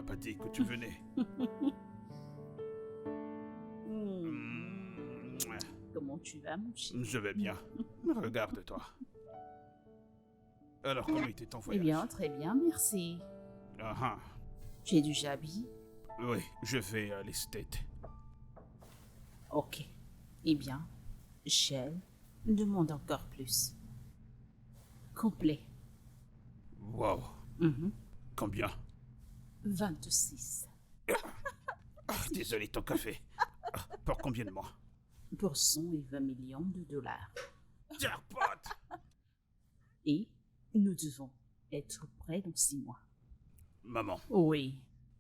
m'as pas dit que tu venais. Mouah. Comment tu vas, mon chéri? Je vais bien. Regarde-toi. Alors, comment était ton Eh voyage? bien, très bien, merci. Ah ah. Tu es déjà habillé? Oui, je vais à l'esthète. Ok. Eh bien, Shell demande encore plus. Complet. Wow. Mhm. Combien? 26. Désolé, ton café. Pour combien de mois? Pour 120 millions de dollars. Jackpot! Et nous devons être prêts dans 6 mois. Maman, Oui.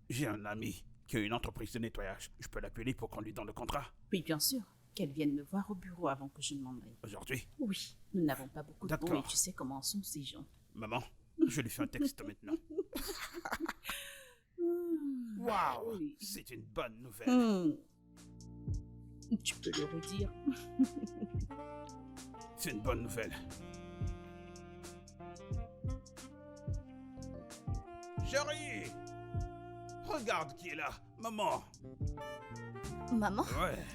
j'ai un ami qui a une entreprise de nettoyage. Je peux l'appeler pour qu'on lui donne le contrat? Oui, bien sûr. Qu'elle vienne me voir au bureau avant que je ne m'en aille. Aujourd'hui? Oui. Nous n'avons pas beaucoup de temps et D'accord. tu sais comment sont ces gens. Maman, je lui fais un texte maintenant. Waouh! Oui. C'est une bonne nouvelle. Hmm. Tu peux le redire. C'est une bonne nouvelle. Chérie! Regarde qui est là. Maman! Maman, Ouais.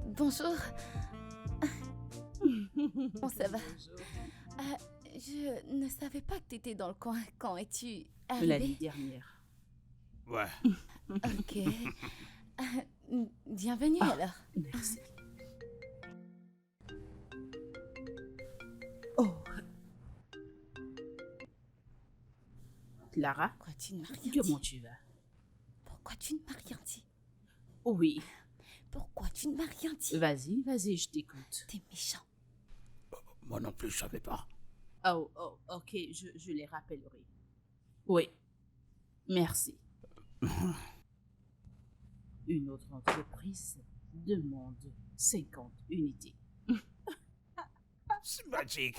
bonjour. Bon, ça va. Je ne savais pas que tu étais dans le coin. Quand es-tu La nuit arrivé? dernière. Ouais. Ok. Bienvenue Ah. alors. Merci. Oh. Clara, Pourquoi tu ne m'as rien comment dit? tu vas? Pourquoi tu ne m'as rien dit? Oui. Pourquoi tu ne m'as rien dit? Vas-y, vas-y, je t'écoute. T'es méchant. Moi non plus, je savais pas. Oh, ok, je les rappellerai. Oui. Merci. Une autre entreprise demande 50 unités. C'est magique.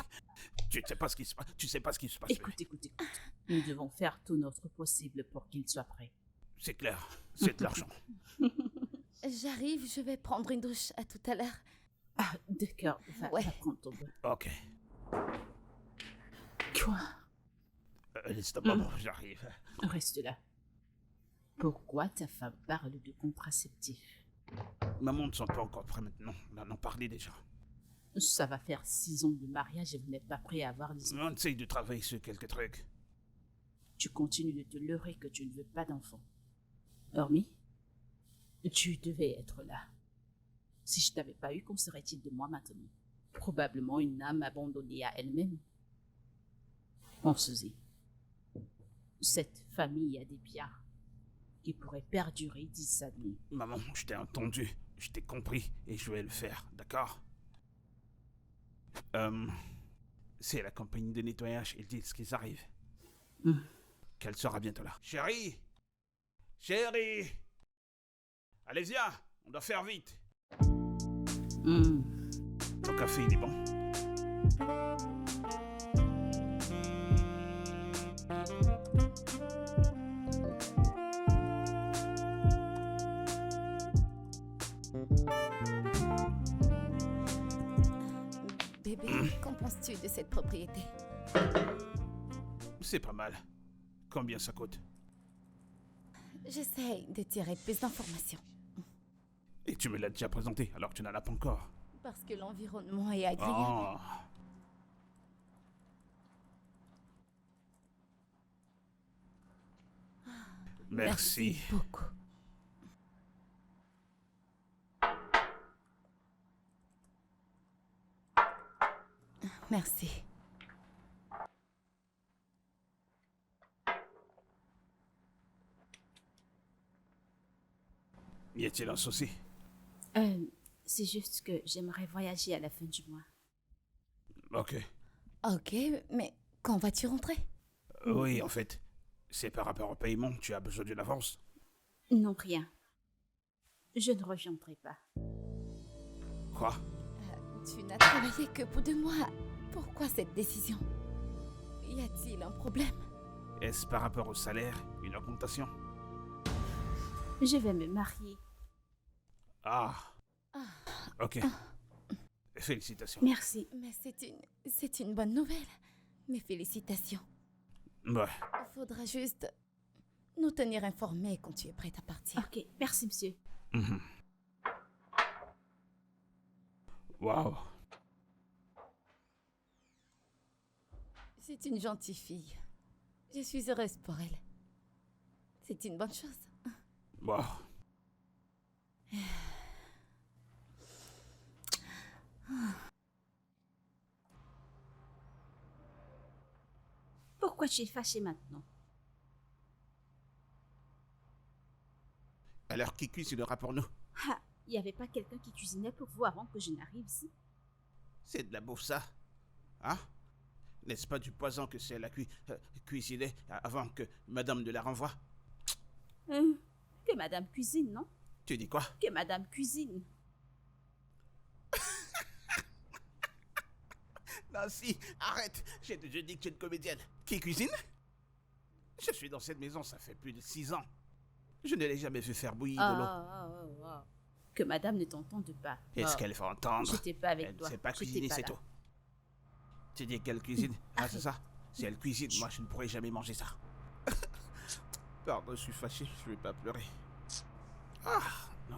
Tu sais pas ce qui se passe. Tu sais pas ce qui se passe. Écoute. Nous devons faire tout notre possible pour qu'il soit prêt. C'est clair. C'est de l'argent. J'arrive, je vais prendre une douche. À tout à l'heure. Ah, d'accord. Va Ouais. prendre ton bain. Ok. Quoi? Laisse d'abord, j'arrive. Reste là. Pourquoi ta femme parle de contraceptif? Maman ne sont pas encore prêts maintenant. On en a parlé déjà. Ça va faire 6 ans de mariage et vous n'êtes pas prêt à avoir des enfants. On essaye de travailler sur quelques trucs. Tu continues de te leurrer que tu ne veux pas d'enfants. Hormis, tu devais être là. Si je t'avais pas eu, qu'en serait-il de moi maintenant? Probablement une âme abandonnée à elle-même. Pensez-y. Cette famille a des biens qui pourraient perdurer 10 années. Maman, je t'ai entendu. Je t'ai compris. Et je vais le faire, d'accord? C'est la compagnie de nettoyage. Ils disent qu'ils arrivent. Qu'elle sera bientôt là. Chérie! Chérie! Allez, viens! On doit faire vite. Ton café, il est bon? Bébé, qu'en penses-tu de cette propriété? C'est pas mal. Combien ça coûte? J'essaye de tirer plus d'informations. Et tu me l'as déjà présenté, alors que tu n'en as pas encore. Parce que l'environnement est agréable. Oh. Merci. beaucoup. Merci. Y a-t-il un souci? C'est juste que j'aimerais voyager à la fin du mois. Ok. Ok, mais quand vas-tu rentrer? Oui, en fait, c'est par rapport au paiement, tu as besoin d'une avance. Non, rien. Je ne reviendrai pas. Quoi? Tu n'as travaillé que pour 2 mois. Pourquoi cette décision? Y a-t-il un problème? Est-ce par rapport au salaire, une augmentation? Je vais me marier. Ah. Ok. Félicitations. Merci. Mais c'est une bonne nouvelle. Mes félicitations. Ouais. Il faudra juste nous tenir informés quand tu es prête à partir. Ok, merci, monsieur. Waouh. C'est une gentille fille. Je suis heureuse pour elle. C'est une bonne chose. Waouh. Pourquoi tu es fâché maintenant? Alors, qui cuisinera pour nous? Ah, il n'y avait pas quelqu'un qui cuisinait pour vous avant que je n'arrive ici? C'est de la bouffe, ça. Hein? N'est-ce pas du poison que c'est la cuisiné avant que madame ne la renvoie? Que madame cuisine, non? Tu dis quoi? Que madame cuisine. Nancy, arrête! Je dis que tu es une comédienne. Qui cuisine? Je suis dans cette maison, ça fait plus de 6 ans. Je ne l'ai jamais vu faire bouillir de l'eau. Que madame ne t'entende pas. Est-ce qu'elle va entendre? Je n'étais pas avec Elle toi. ne sait pas J'étais cuisiner, pas c'est là. tout. Tu dis qu'elle cuisine? Ah, c'est ça? Si elle cuisine, moi je ne pourrais jamais manger ça. Pardon, je suis fâché, je vais pas pleurer. Ah, non.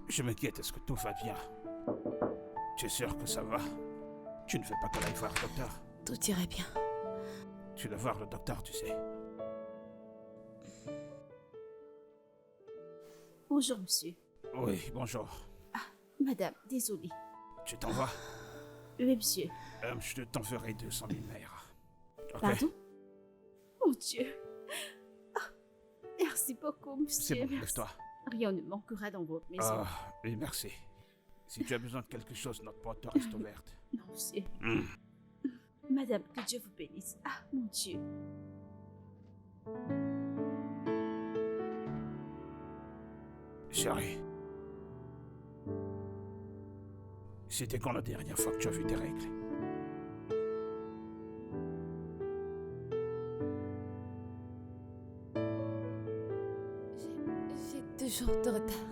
Je m'inquiète, est-ce que tout va bien? Tu es sûr que ça va? Tu ne veux pas qu'on aille voir le docteur? Tout irait bien. Tu dois voir le docteur, tu sais. Bonjour, monsieur. Oui, bonjour. Madame, désolée. Tu t'en vas? Oui, monsieur. Je t'enverrai 200 000 naira. Ok? Pardon? Mon Dieu. Ah, merci beaucoup, monsieur. C'est bon, Merci. lève-toi. Rien ne manquera dans votre maison. Ah, oui, merci. Si tu as besoin de quelque chose, notre porte reste ouverte. Non, monsieur. Hmm. Madame, que Dieu vous bénisse. Ah, mon Dieu. Chérie. C'était quand la dernière fois que tu as vu tes règles? J'ai 2 jours de retard.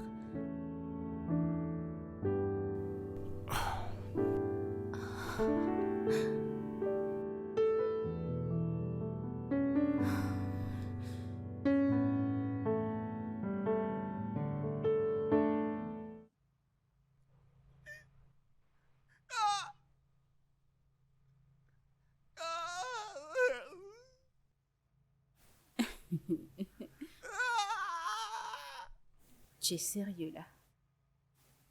Tu es sérieux là?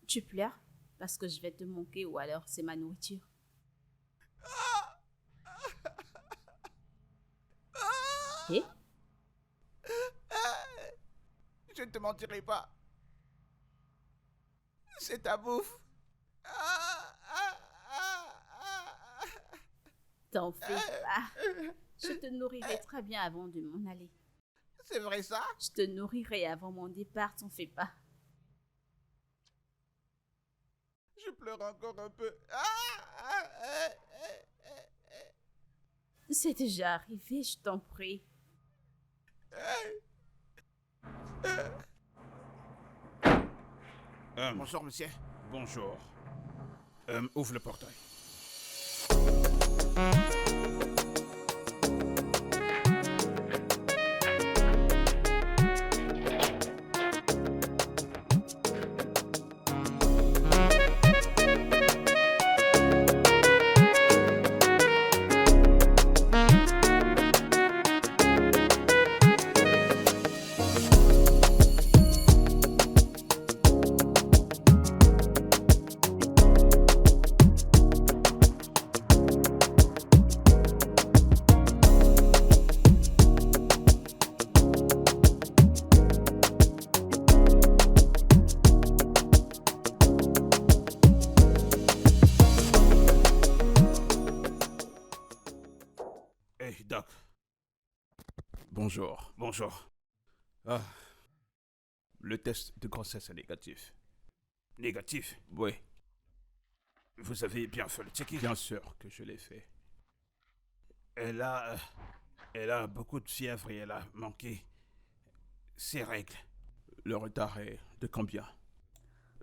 Tu pleures parce que je vais te manquer ou alors c'est ma nourriture? Et? Je ne te mentirai pas. C'est ta bouffe. T'en fais pas. Je te nourrirai très bien avant de m'en aller. C'est vrai ça? Je te nourrirai avant mon départ, t'en fais pas. Je pleure encore un peu. C'est déjà arrivé, je t'en prie. Bonjour, monsieur. Bonjour. Ouvre le portail. Bonjour. Bonjour. Ah. Le test de grossesse est négatif. Négatif? Oui. Vous avez bien fait le check-in? Bien sûr que je l'ai fait. Elle a beaucoup de fièvre et elle a manqué ses règles. Le retard est de combien?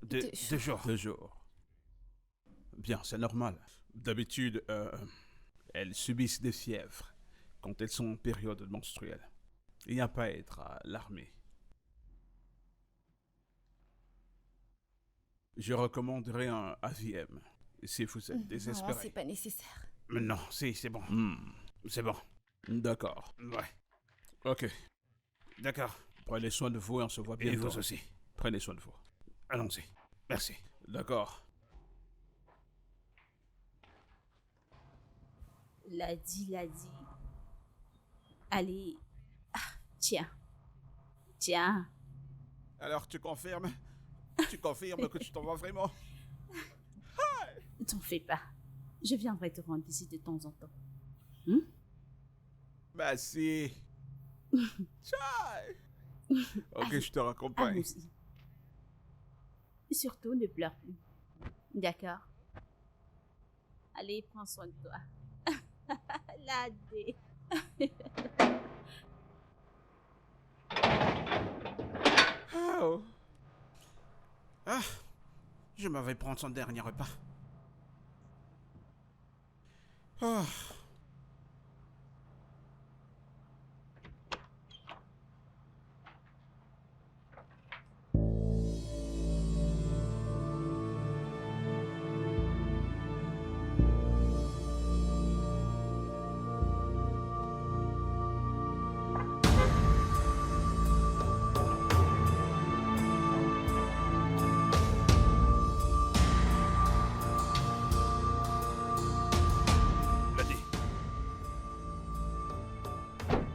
Deux jours. 2 jours. Bien, c'est normal. D'habitude, elles subissent des fièvres quand elles sont en période menstruelle. Il n'y a pas à être alarmé. Je recommanderais un AVM si vous êtes désespéré. Non, c'est pas nécessaire. Mais non, c'est bon. C'est bon. D'accord. Ouais. Ok. D'accord. Prenez soin de vous et on se voit bientôt. Et vous aussi. Prenez soin de vous. Allons-y. Merci. D'accord. L'a dit. Allez. Ah, tiens. Alors, tu confirmes? Tu confirmes que tu t'en vas vraiment? T'en fais pas. Je viendrai te rendre visite de temps en temps. Bah si. Ok, je te raccompagne. Allons-y. Surtout, ne pleure plus. D'accord? Allez, prends soin de toi. Ladé. Oh. Ah, je m'en vais prendre son dernier repas. Oh.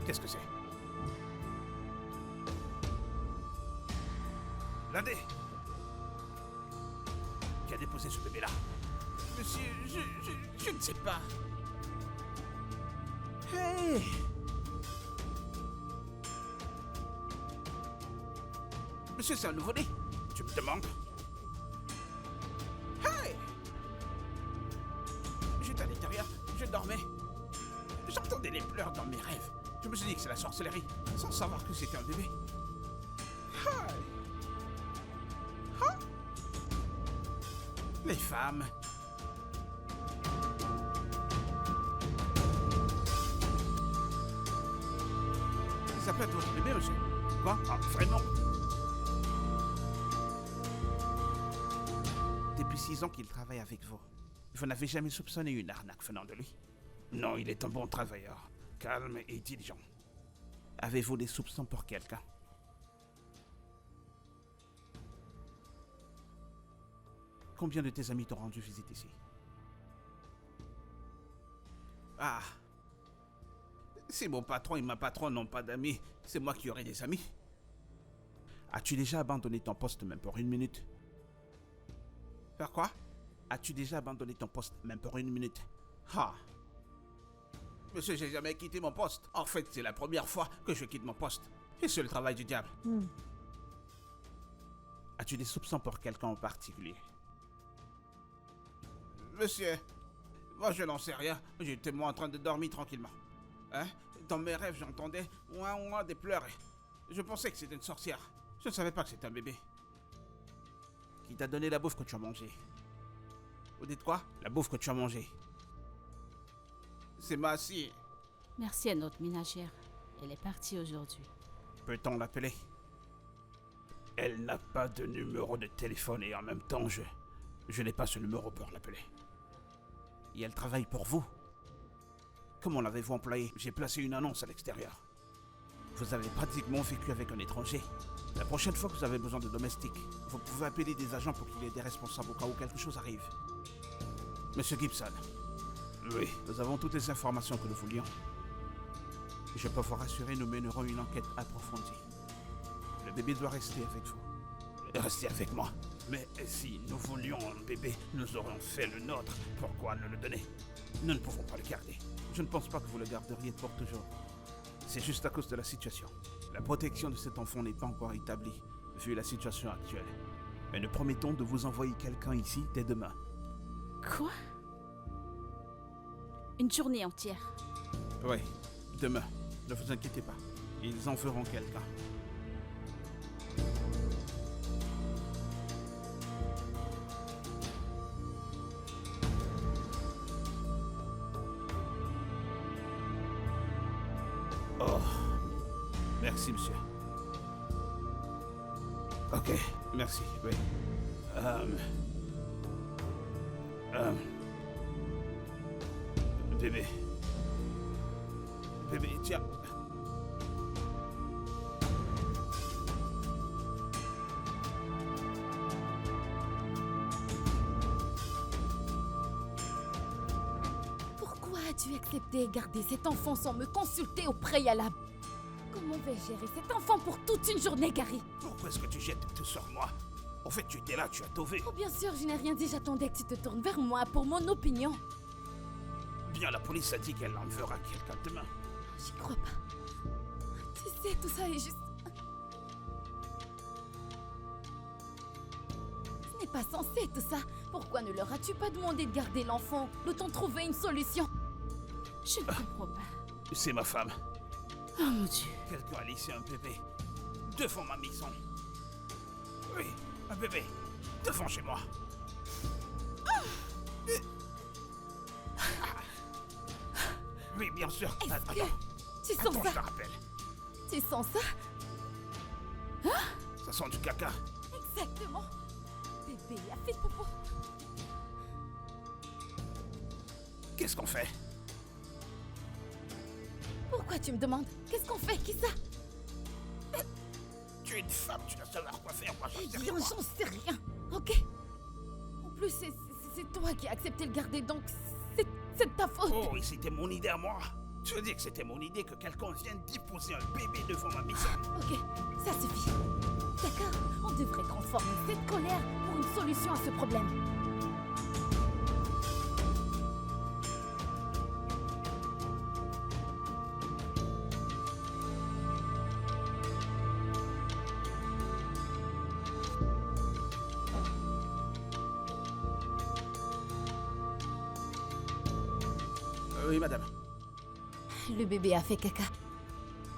Qu'est-ce que c'est? Landé! Qui a déposé ce bébé-là? Monsieur, je ne sais pas. Hey! Monsieur, c'est un nouveau-né? Tu me demandes? Hey! J'étais à l'intérieur, je dormais. J'entendais les pleurs dans mes rêves. Je me suis dit que c'est la sorcellerie, sans savoir que c'était un bébé. Hi. Huh? Les femmes. Ça peut être votre bébé, monsieur. Quoi? Ah, vraiment? Depuis 6 ans qu'il travaille avec vous. Vous n'avez jamais soupçonné une arnaque venant de lui? Non, il est un bon travailleur. Calme et diligent. Avez-vous des soupçons pour quelqu'un? Combien de tes amis t'ont rendu visite ici? Ah. Si mon patron et ma patronne n'ont pas d'amis, c'est moi qui aurai des amis. As-tu déjà abandonné ton poste même pour 1 minute? Faire quoi? As-tu déjà abandonné ton poste même pour 1 minute? Ah. Monsieur, j'ai jamais quitté mon poste. En fait, c'est la première fois que je quitte mon poste. Et c'est le travail du diable. As-tu des soupçons pour quelqu'un en particulier? Monsieur, moi je n'en sais rien. J'étais moi en train de dormir tranquillement. Hein? Dans mes rêves, j'entendais ouin des pleurs. Je pensais que c'était une sorcière. Je ne savais pas que c'était un bébé. Qui t'a donné la bouffe que tu as mangée? Vous dites quoi? La bouffe que tu as mangée. C'est Massy. Merci à notre ménagère. Elle est partie aujourd'hui. Peut-on l'appeler? Elle n'a pas de numéro de téléphone et en même temps, je n'ai pas ce numéro pour l'appeler. Et elle travaille pour vous. Comment l'avez-vous employée? J'ai placé une annonce à l'extérieur. Vous avez pratiquement vécu avec un étranger. La prochaine fois que vous avez besoin de domestiques, vous pouvez appeler des agents pour qu'il y ait des responsables au cas où quelque chose arrive. Monsieur Gibson. Oui, nous avons toutes les informations que nous voulions. Je peux vous rassurer, nous mènerons une enquête approfondie. Le bébé doit rester avec vous. Rester avec moi? Mais si nous voulions un bébé, nous aurions fait le nôtre. Pourquoi nous le donner? Nous ne pouvons pas le garder. Je ne pense pas que vous le garderiez pour toujours. C'est juste à cause de la situation. La protection de cet enfant n'est pas encore établie, vu la situation actuelle. Mais nous promettons de vous envoyer quelqu'un ici dès demain. Quoi? Une journée entière? Oui, demain. Ne vous inquiétez pas. Ils en feront quelqu'un. Oh, merci, monsieur. Ok, merci, oui. Bébé. Bébé, tiens. Pourquoi as-tu accepté de garder cet enfant sans me consulter au préalable? Comment vais-je gérer cet enfant pour toute une journée, Gary? Pourquoi est-ce que tu jettes tout sur moi? En fait, tu étais là, tu as sauvé. Oh, bien sûr, je n'ai rien dit, j'attendais que tu te tournes vers moi pour mon opinion. Bien, la police a dit qu'elle enverra quelqu'un demain. J'y crois pas. Tu sais, tout ça est juste... Ce n'est pas censé, tout ça. Pourquoi ne leur as-tu pas demandé de garder l'enfant, le temps de trouver une solution? Je ne comprends pas. C'est ma femme. Oh mon Dieu. Quelqu'un a laissé un bébé devant ma maison. Oui, un bébé devant chez moi. Oui, bien sûr. Est-ce que Attends, tu sens attends, je te ça? rappelle. Tu sens ça? Ça sent du caca. Exactement. Bébé a fait popo. Qu'est-ce qu'on fait? Pourquoi tu me demandes? Qu'est-ce qu'on fait? Qui ça? Tu es une femme, tu dois savoir quoi faire. Moi, Eh je sais bien, rien. j'en sais rien, ok? En plus, c'est toi qui as accepté de garder, donc c'est de ta faute. Oh, et c'était mon idée à moi. Tu veux dire que c'était mon idée que quelqu'un vienne déposer un bébé devant ma maison? Ok, ça suffit. D'accord, on devrait transformer cette colère pour une solution à ce problème. Oui, madame. Le bébé a fait caca.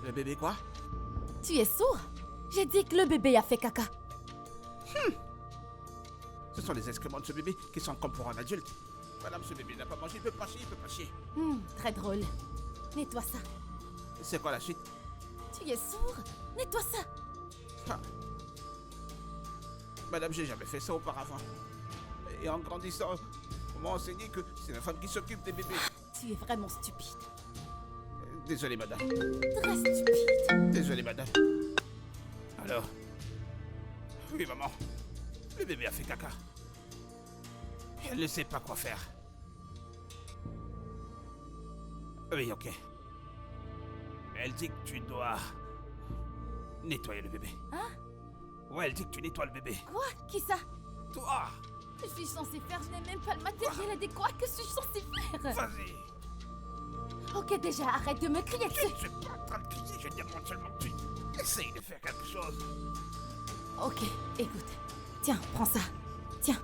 Le bébé quoi? Tu es sourd? J'ai dit que le bébé a fait caca. Ce sont les excréments de ce bébé qui sont comme pour un adulte. Madame, ce bébé n'a pas mangé, il peut pas chier, il peut pas chier. Très drôle. Nettoie ça. C'est quoi la suite? Tu es sourd? Nettoie ça. Ah. Madame, j'ai jamais fait ça auparavant. Et en grandissant, on m'a enseigné que c'est la femme qui s'occupe des bébés. Tu es vraiment stupide. Désolé, madame. Très stupide. Désolé, madame. Alors? Oui, maman. Le bébé a fait caca. Et elle ne sait pas quoi faire. Oui, ok. Elle dit que tu dois nettoyer le bébé. Hein? Ouais, elle dit que tu nettoies le bébé. Quoi? Qui ça? Toi! Que suis-je censée faire? Je n'ai même pas le matériel adéquat. Que suis-je censée faire? Vas-y! Ok, déjà, arrête de me crier Je dessus. ne suis pas en train de crier, je demande seulement que tu essayes de faire quelque chose. Ok, écoute. Tiens, prends ça. Tiens.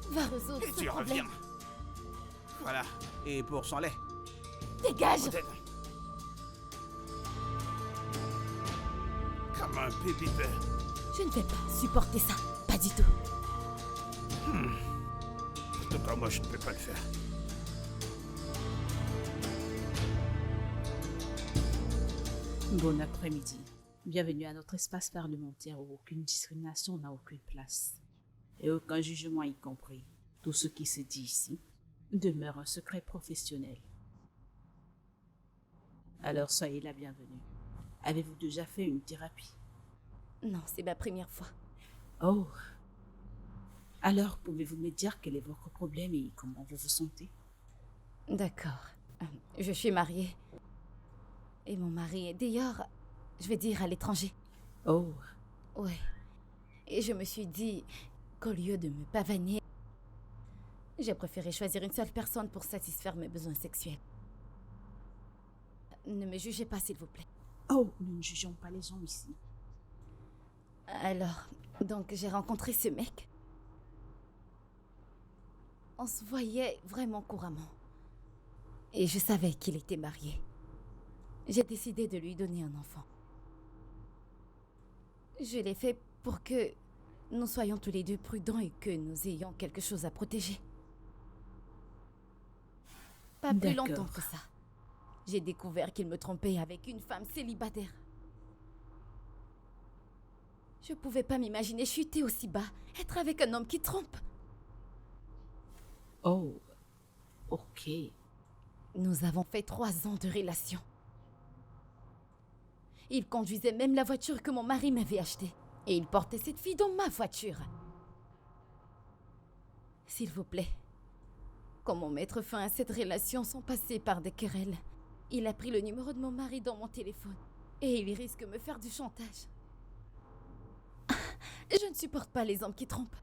Va résoudre Et ce tu problème. reviens. Voilà. Et pour son lait. Dégage! Peut-être. Comme un bébé beurre. Je ne vais pas supporter ça. Pas du tout. En tout cas, moi, je ne peux pas le faire. Bon après-midi. Bienvenue à notre espace parlementaire où aucune discrimination n'a aucune place. Et aucun jugement y compris. Tout ce qui se dit ici demeure un secret professionnel. Alors soyez la bienvenue. Avez-vous déjà fait une thérapie? Non, c'est ma première fois. Oh. Alors pouvez-vous me dire quel est votre problème et comment vous vous sentez? D'accord. Je suis mariée. Et mon mari est d'ailleurs, je vais dire, à l'étranger. Oh. Ouais. Et je me suis dit qu'au lieu de me pavaner, j'ai préféré choisir une seule personne pour satisfaire mes besoins sexuels. ne me jugez pas, s'il vous plaît. Oh, nous ne jugeons pas les gens ici. Alors, donc j'ai rencontré ce mec. On se voyait vraiment couramment. Et je savais qu'il était marié. J'ai décidé de lui donner un enfant. Je l'ai fait pour que nous soyons tous les deux prudents et que nous ayons quelque chose à protéger. Pas plus D'accord. longtemps que ça. J'ai découvert qu'il me trompait avec une femme célibataire. Je pouvais pas m'imaginer chuter aussi bas, être avec un homme qui trompe. Oh, ok. Nous avons fait 3 ans de relation. Il conduisait même la voiture que mon mari m'avait achetée. Et il portait cette fille dans ma voiture. S'il vous plaît, comment mettre fin à cette relation sans passer par des querelles? Il a pris le numéro de mon mari dans mon téléphone. Et il risque de me faire du chantage. Je ne supporte pas les hommes qui trompent.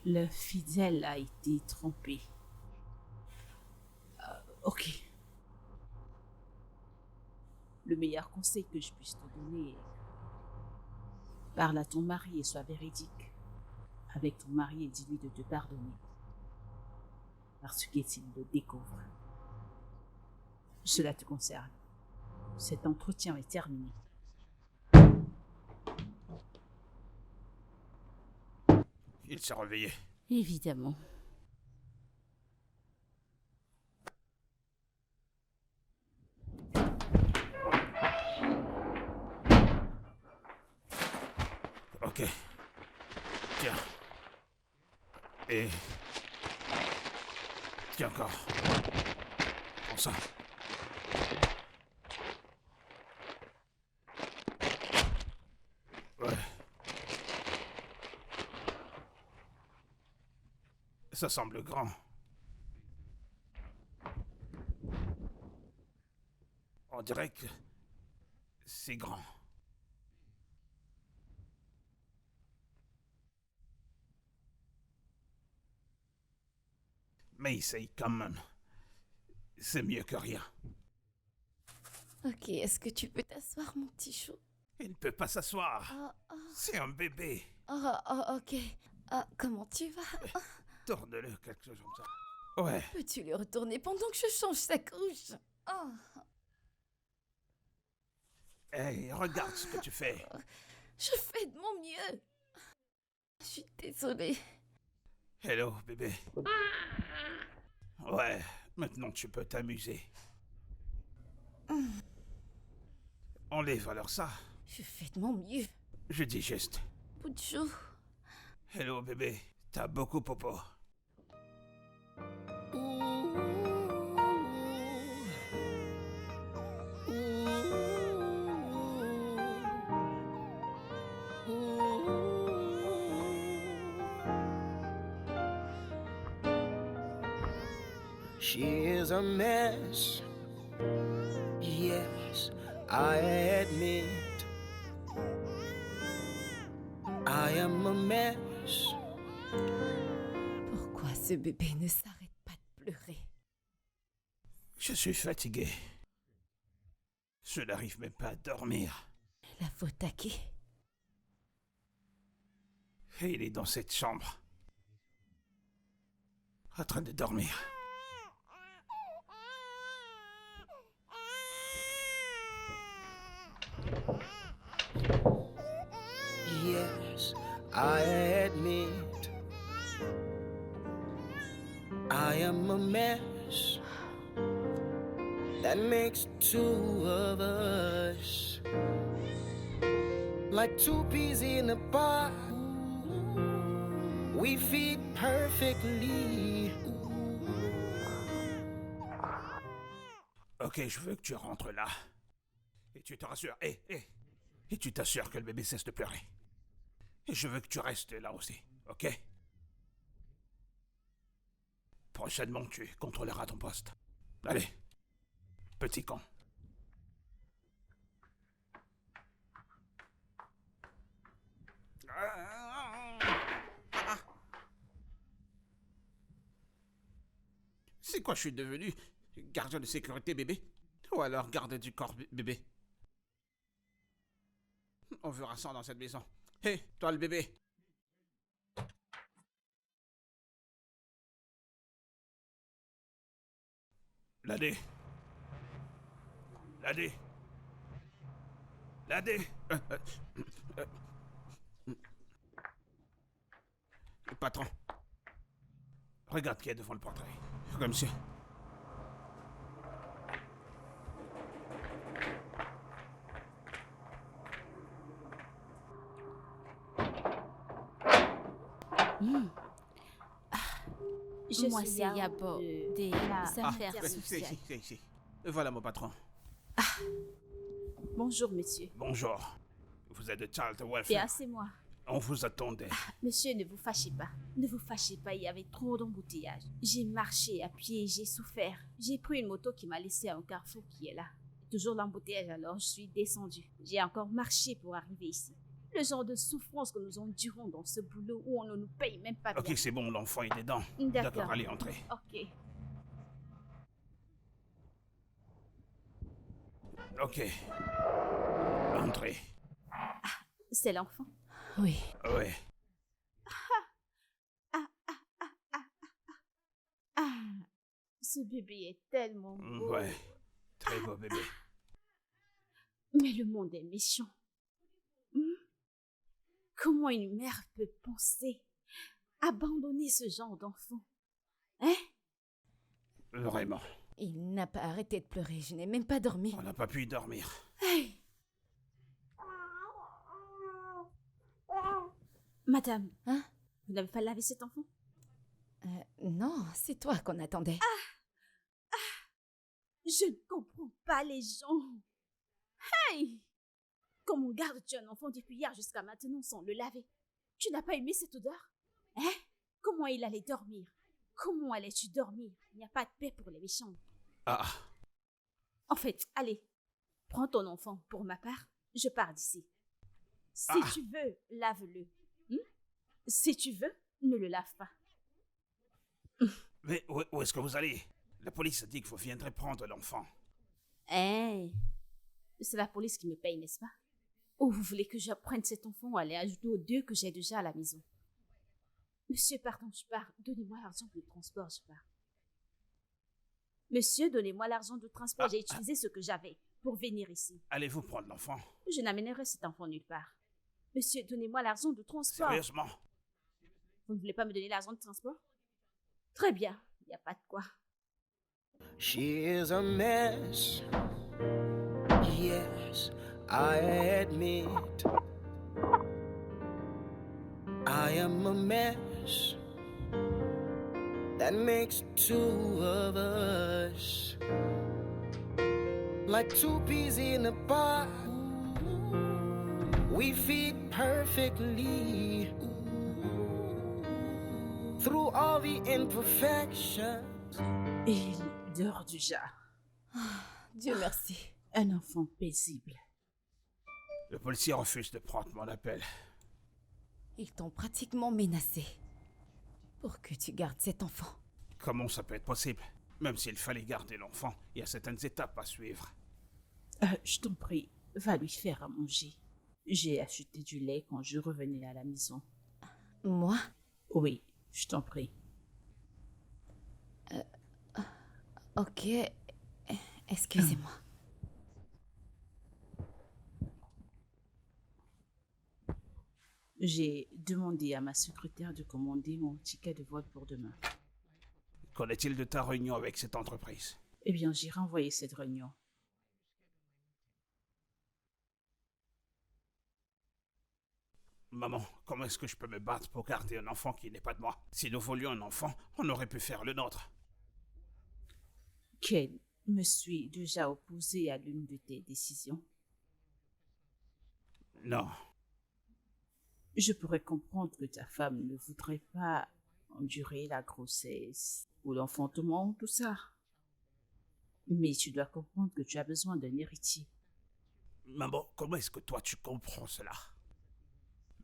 Le fidèle a été trompé. Ok. Le meilleur conseil que je puisse te donner est... Parle à ton mari et sois véridique avec ton mari et dis-lui de te pardonner. Parce que s'il le découvre, cela te concerne. Cet entretien est terminé. Il s'est réveillé. Évidemment. Ok. Tiens. Et... Tiens encore. Prends ça. Ouais. Ça semble grand. On dirait que c'est grand. Mais essaye quand même. C'est mieux que rien. Ok, est-ce que tu peux t'asseoir, mon petit chou? Il ne peut pas s'asseoir. C'est un bébé. Ok. Comment tu vas? Tourne-le quelque chose comme ça. Ouais. Peux-tu le retourner pendant que je change sa couche? Hey, regarde ce que tu fais. Je fais de mon mieux. Je suis désolée. Hello, bébé. Ouais, maintenant tu peux t'amuser. Enlève alors ça. Je fais de mon mieux. Je dis juste. Pouchou. Hello, bébé. T'as beaucoup popo. She is a mess. Yes, I admit. I am a mess. Pourquoi ce bébé ne s'arrête pas de pleurer? Je suis fatigué. Je n'arrive même pas à dormir. La faute à qui? Et il est dans cette chambre. En train de dormir. Yes, I admit. I am a mess. That makes 2 of us. Like 2 peas in a pod. We fit perfectly. Ok, je veux que tu rentres là. Et tu te rassures. Et tu t'assures que le bébé cesse de pleurer. Et je veux que tu restes là aussi, ok? Prochainement, tu contrôleras ton poste. Allez, petit con. C'est quoi je suis devenu? Gardien de sécurité, bébé? Ou alors garde du corps, bébé? On verra ça dans cette maison. Hé, toi le bébé! L'AD! L'AD! L'AD! Patron, regarde qui est devant le portrait. Comme si... Moi, c'est Yabo des affaires sociales. Si. Voilà mon patron. Bonjour, monsieur. Bonjour. Vous êtes de Charles Bien, Welfare. c'est moi. On vous attendait. Monsieur, ne vous fâchez pas. Ne vous fâchez pas, il y avait trop d'embouteillages. J'ai marché à pied, j'ai souffert. J'ai pris une moto qui m'a laissé à un carrefour qui est là. Toujours l'embouteillage, alors je suis descendue. J'ai encore marché pour arriver ici. Le genre de souffrance que nous endurons dans ce boulot où on ne nous paye même pas bien. Ok, c'est bon, l'enfant est dedans. D'accord. Allez, entrez. Ok. Ok. Entrez. C'est l'enfant. Oui. Ouais. Ce bébé est tellement beau. Ouais. Très beau bébé. Mais le monde est méchant. Comment une mère peut penser abandonner ce genre d'enfant? Hein? Vraiment. Il n'a pas arrêté de pleurer, je n'ai même pas dormi. On n'a pas pu y dormir. Hey! Madame, Hein? vous n'avez pas lavé cet enfant? Non, c'est toi qu'on attendait. Je ne comprends pas les gens. Hey! Comment gardes-tu un enfant depuis hier jusqu'à maintenant sans le laver? Tu n'as pas aimé cette odeur? Hein? Comment il allait dormir? Comment allais-tu dormir? Il n'y a pas de paix pour les méchants. Ah, En fait, allez, prends ton enfant. Pour ma part, je pars d'ici. Si tu veux, lave-le. Si tu veux, ne le lave pas. mais où est-ce que vous allez? La police a dit que vous viendrez prendre l'enfant. Hey, c'est la police qui me paye, n'est-ce pas? Ou vous voulez que je prenne cet enfant ou aller ajouter aux deux que j'ai déjà à la maison? Monsieur, pardon, je pars. Donnez-moi l'argent de transport, je pars. Monsieur, donnez-moi l'argent de transport. J'ai utilisé ce que j'avais pour venir ici. Allez-vous prendre l'enfant? Je n'amènerai cet enfant nulle part. Monsieur, donnez-moi l'argent de transport. Sérieusement? Vous ne voulez pas me donner l'argent de transport? Très bien, il n'y a pas de quoi. She is a mess. Yes, I admit. I am a mess. That makes two of us. Like two peas in a pod. We feed perfectly. Through all the imperfections. Il dort déjà. Dieu merci. Un enfant paisible. Le policier refuse de prendre mon appel. Ils t'ont pratiquement menacé. Pour que tu gardes cet enfant. Comment ça peut être possible? Même s'il fallait garder l'enfant, il y a certaines étapes à suivre. Je t'en prie, va lui faire à manger. J'ai acheté du lait quand je revenais à la maison. Moi? Oui, je t'en prie. Ok. Excusez-moi. J'ai demandé à ma secrétaire de commander mon ticket de vol pour demain. Qu'en est-il de ta réunion avec cette entreprise? Eh bien, j'ai renvoyé cette réunion. Maman, comment est-ce que je peux me battre pour garder un enfant qui n'est pas de moi? Si nous voulions un enfant, on aurait pu faire le nôtre. Ken, me suis déjà opposé à l'une de tes décisions. Non. Je pourrais comprendre que ta femme ne voudrait pas endurer la grossesse ou l'enfantement, tout ça. Mais tu dois comprendre que tu as besoin d'un héritier. Maman, comment est-ce que toi tu comprends cela?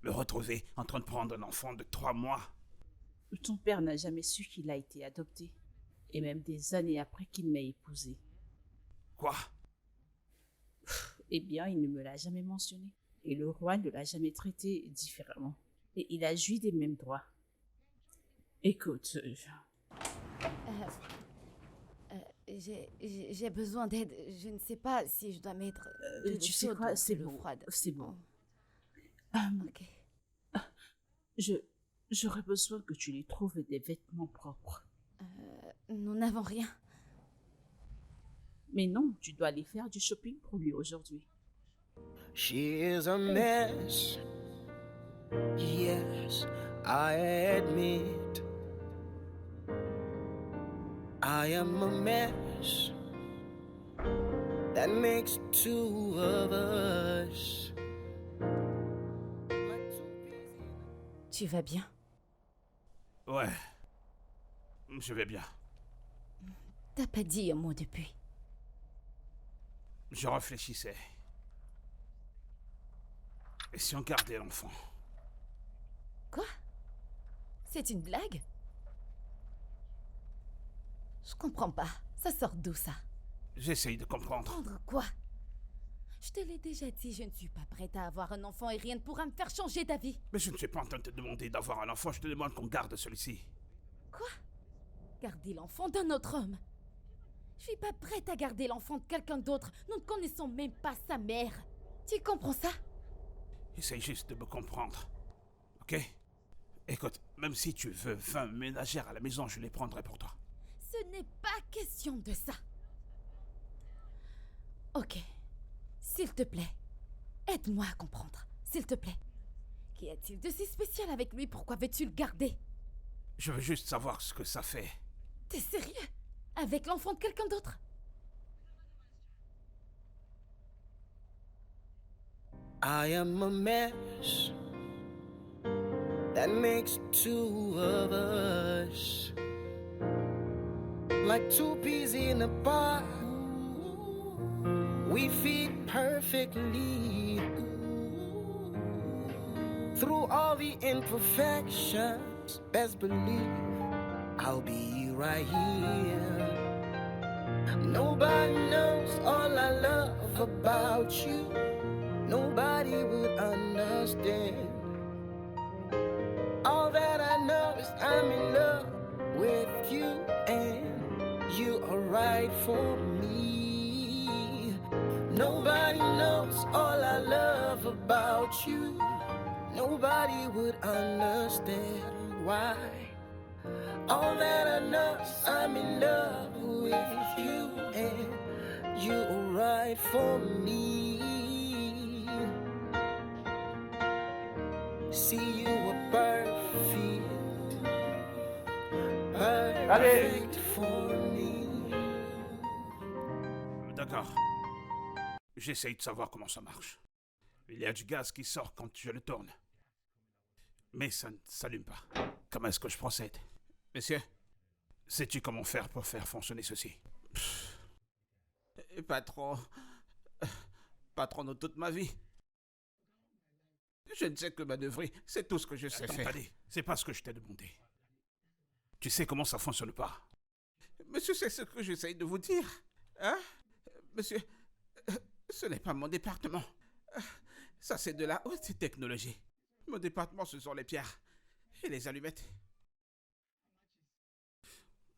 Me retrouver en train de prendre un enfant de 3 mois? Ton père n'a jamais su qu'il a été adopté. Et même des années après qu'il m'ait épousée. Quoi? Eh bien, il ne me l'a jamais mentionné. Et le roi ne l'a jamais traité différemment. Et il a joui des mêmes droits. Écoute, J'ai besoin d'aide. Je ne sais pas si je dois mettre de l'eau tu sais chaude quoi, ou c'est de l'eau bon. froide. C'est bon. Ok. J'aurais besoin que tu lui trouves des vêtements propres. Nous n'avons rien. Mais non, tu dois aller faire du shopping pour lui aujourd'hui. She is a mess. Yes, I admit. I am a mess. That makes two of us. Tu vas bien? Ouais. Je vais bien. T'as pas dit un mot depuis. Je réfléchissais. Et si on gardait l'enfant? Quoi? C'est une blague? Je comprends pas. Ça sort d'où ça? J'essaye de comprendre. Comprendre quoi? Je te l'ai déjà dit, je ne suis pas prête à avoir un enfant et rien ne pourra me faire changer d'avis. Mais je ne suis pas en train de te demander d'avoir un enfant, je te demande qu'on garde celui-ci. Quoi? Garder l'enfant d'un autre homme? Je suis pas prête à garder l'enfant de quelqu'un d'autre. Nous ne connaissons même pas sa mère. Tu comprends ça? Essaye juste de me comprendre. Ok? Écoute, même si tu veux 20 ménagères à la maison, je les prendrai pour toi. Ce n'est pas question de ça. Ok. S'il te plaît, aide-moi à comprendre. S'il te plaît. Qu'y a-t-il de si spécial avec lui? Pourquoi veux-tu le garder? Je veux juste savoir ce que ça fait. T'es sérieux? Avec l'enfant de quelqu'un d'autre? I am a mess. That makes two of us. Like two peas in a pod. We fit perfectly. Through all the imperfections, best believe I'll be right here. Nobody knows all I love about you. Nobody would understand. All that I know is I'm in love with you, and you are right for me. Nobody knows all I love about you. Nobody would understand why. All that I know is I'm in love with you, and you are right for me. See, you are perfect, perfect for me. D'accord. J'essaye de savoir comment ça marche. Il y a du gaz qui sort quand je le tourne. Mais ça ne s'allume pas. Comment est-ce que je procède? Monsieur, sais-tu comment faire pour faire fonctionner ceci? Patron de toute ma vie. Je ne sais que manœuvrer, c'est tout ce que je sais faire. Allez, c'est pas ce que je t'ai demandé. Tu sais comment ça fonctionne pas? Monsieur, c'est ce que j'essaye de vous dire. Hein? Monsieur, ce n'est pas mon département. Ça, c'est de la haute technologie. Mon département, ce sont les pierres et les allumettes.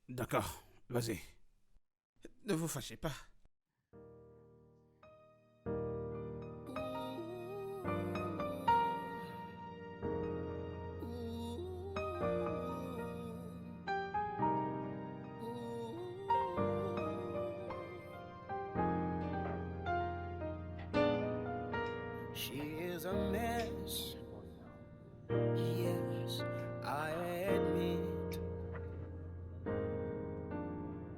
D'accord, vas-y. Ne vous fâchez pas. She is a mess. Yes, I admit.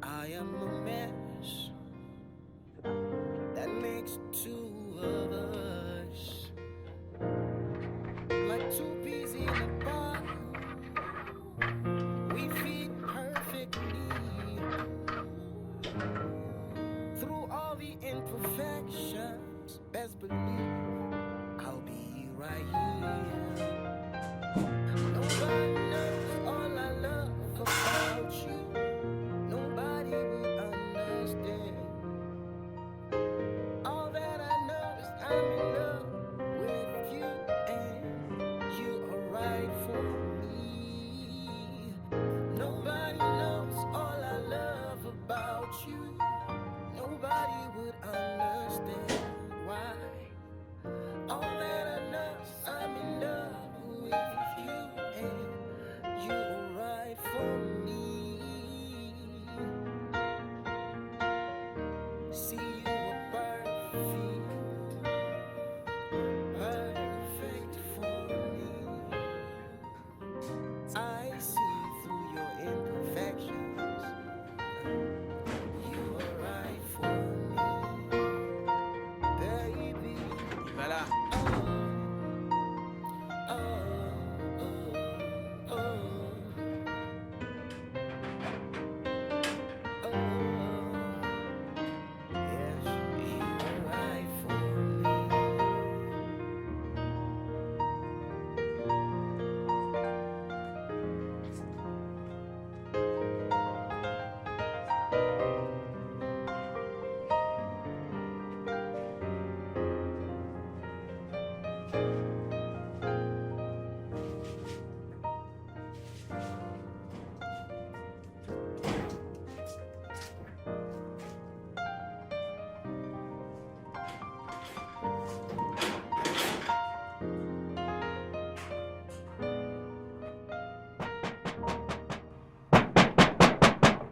I am a mess. That makes two of us. Like two peas in a pod. We fit perfectly. Through all the imperfections, best believe I'll be right here. Nobody knows all I love about you. Nobody voilà.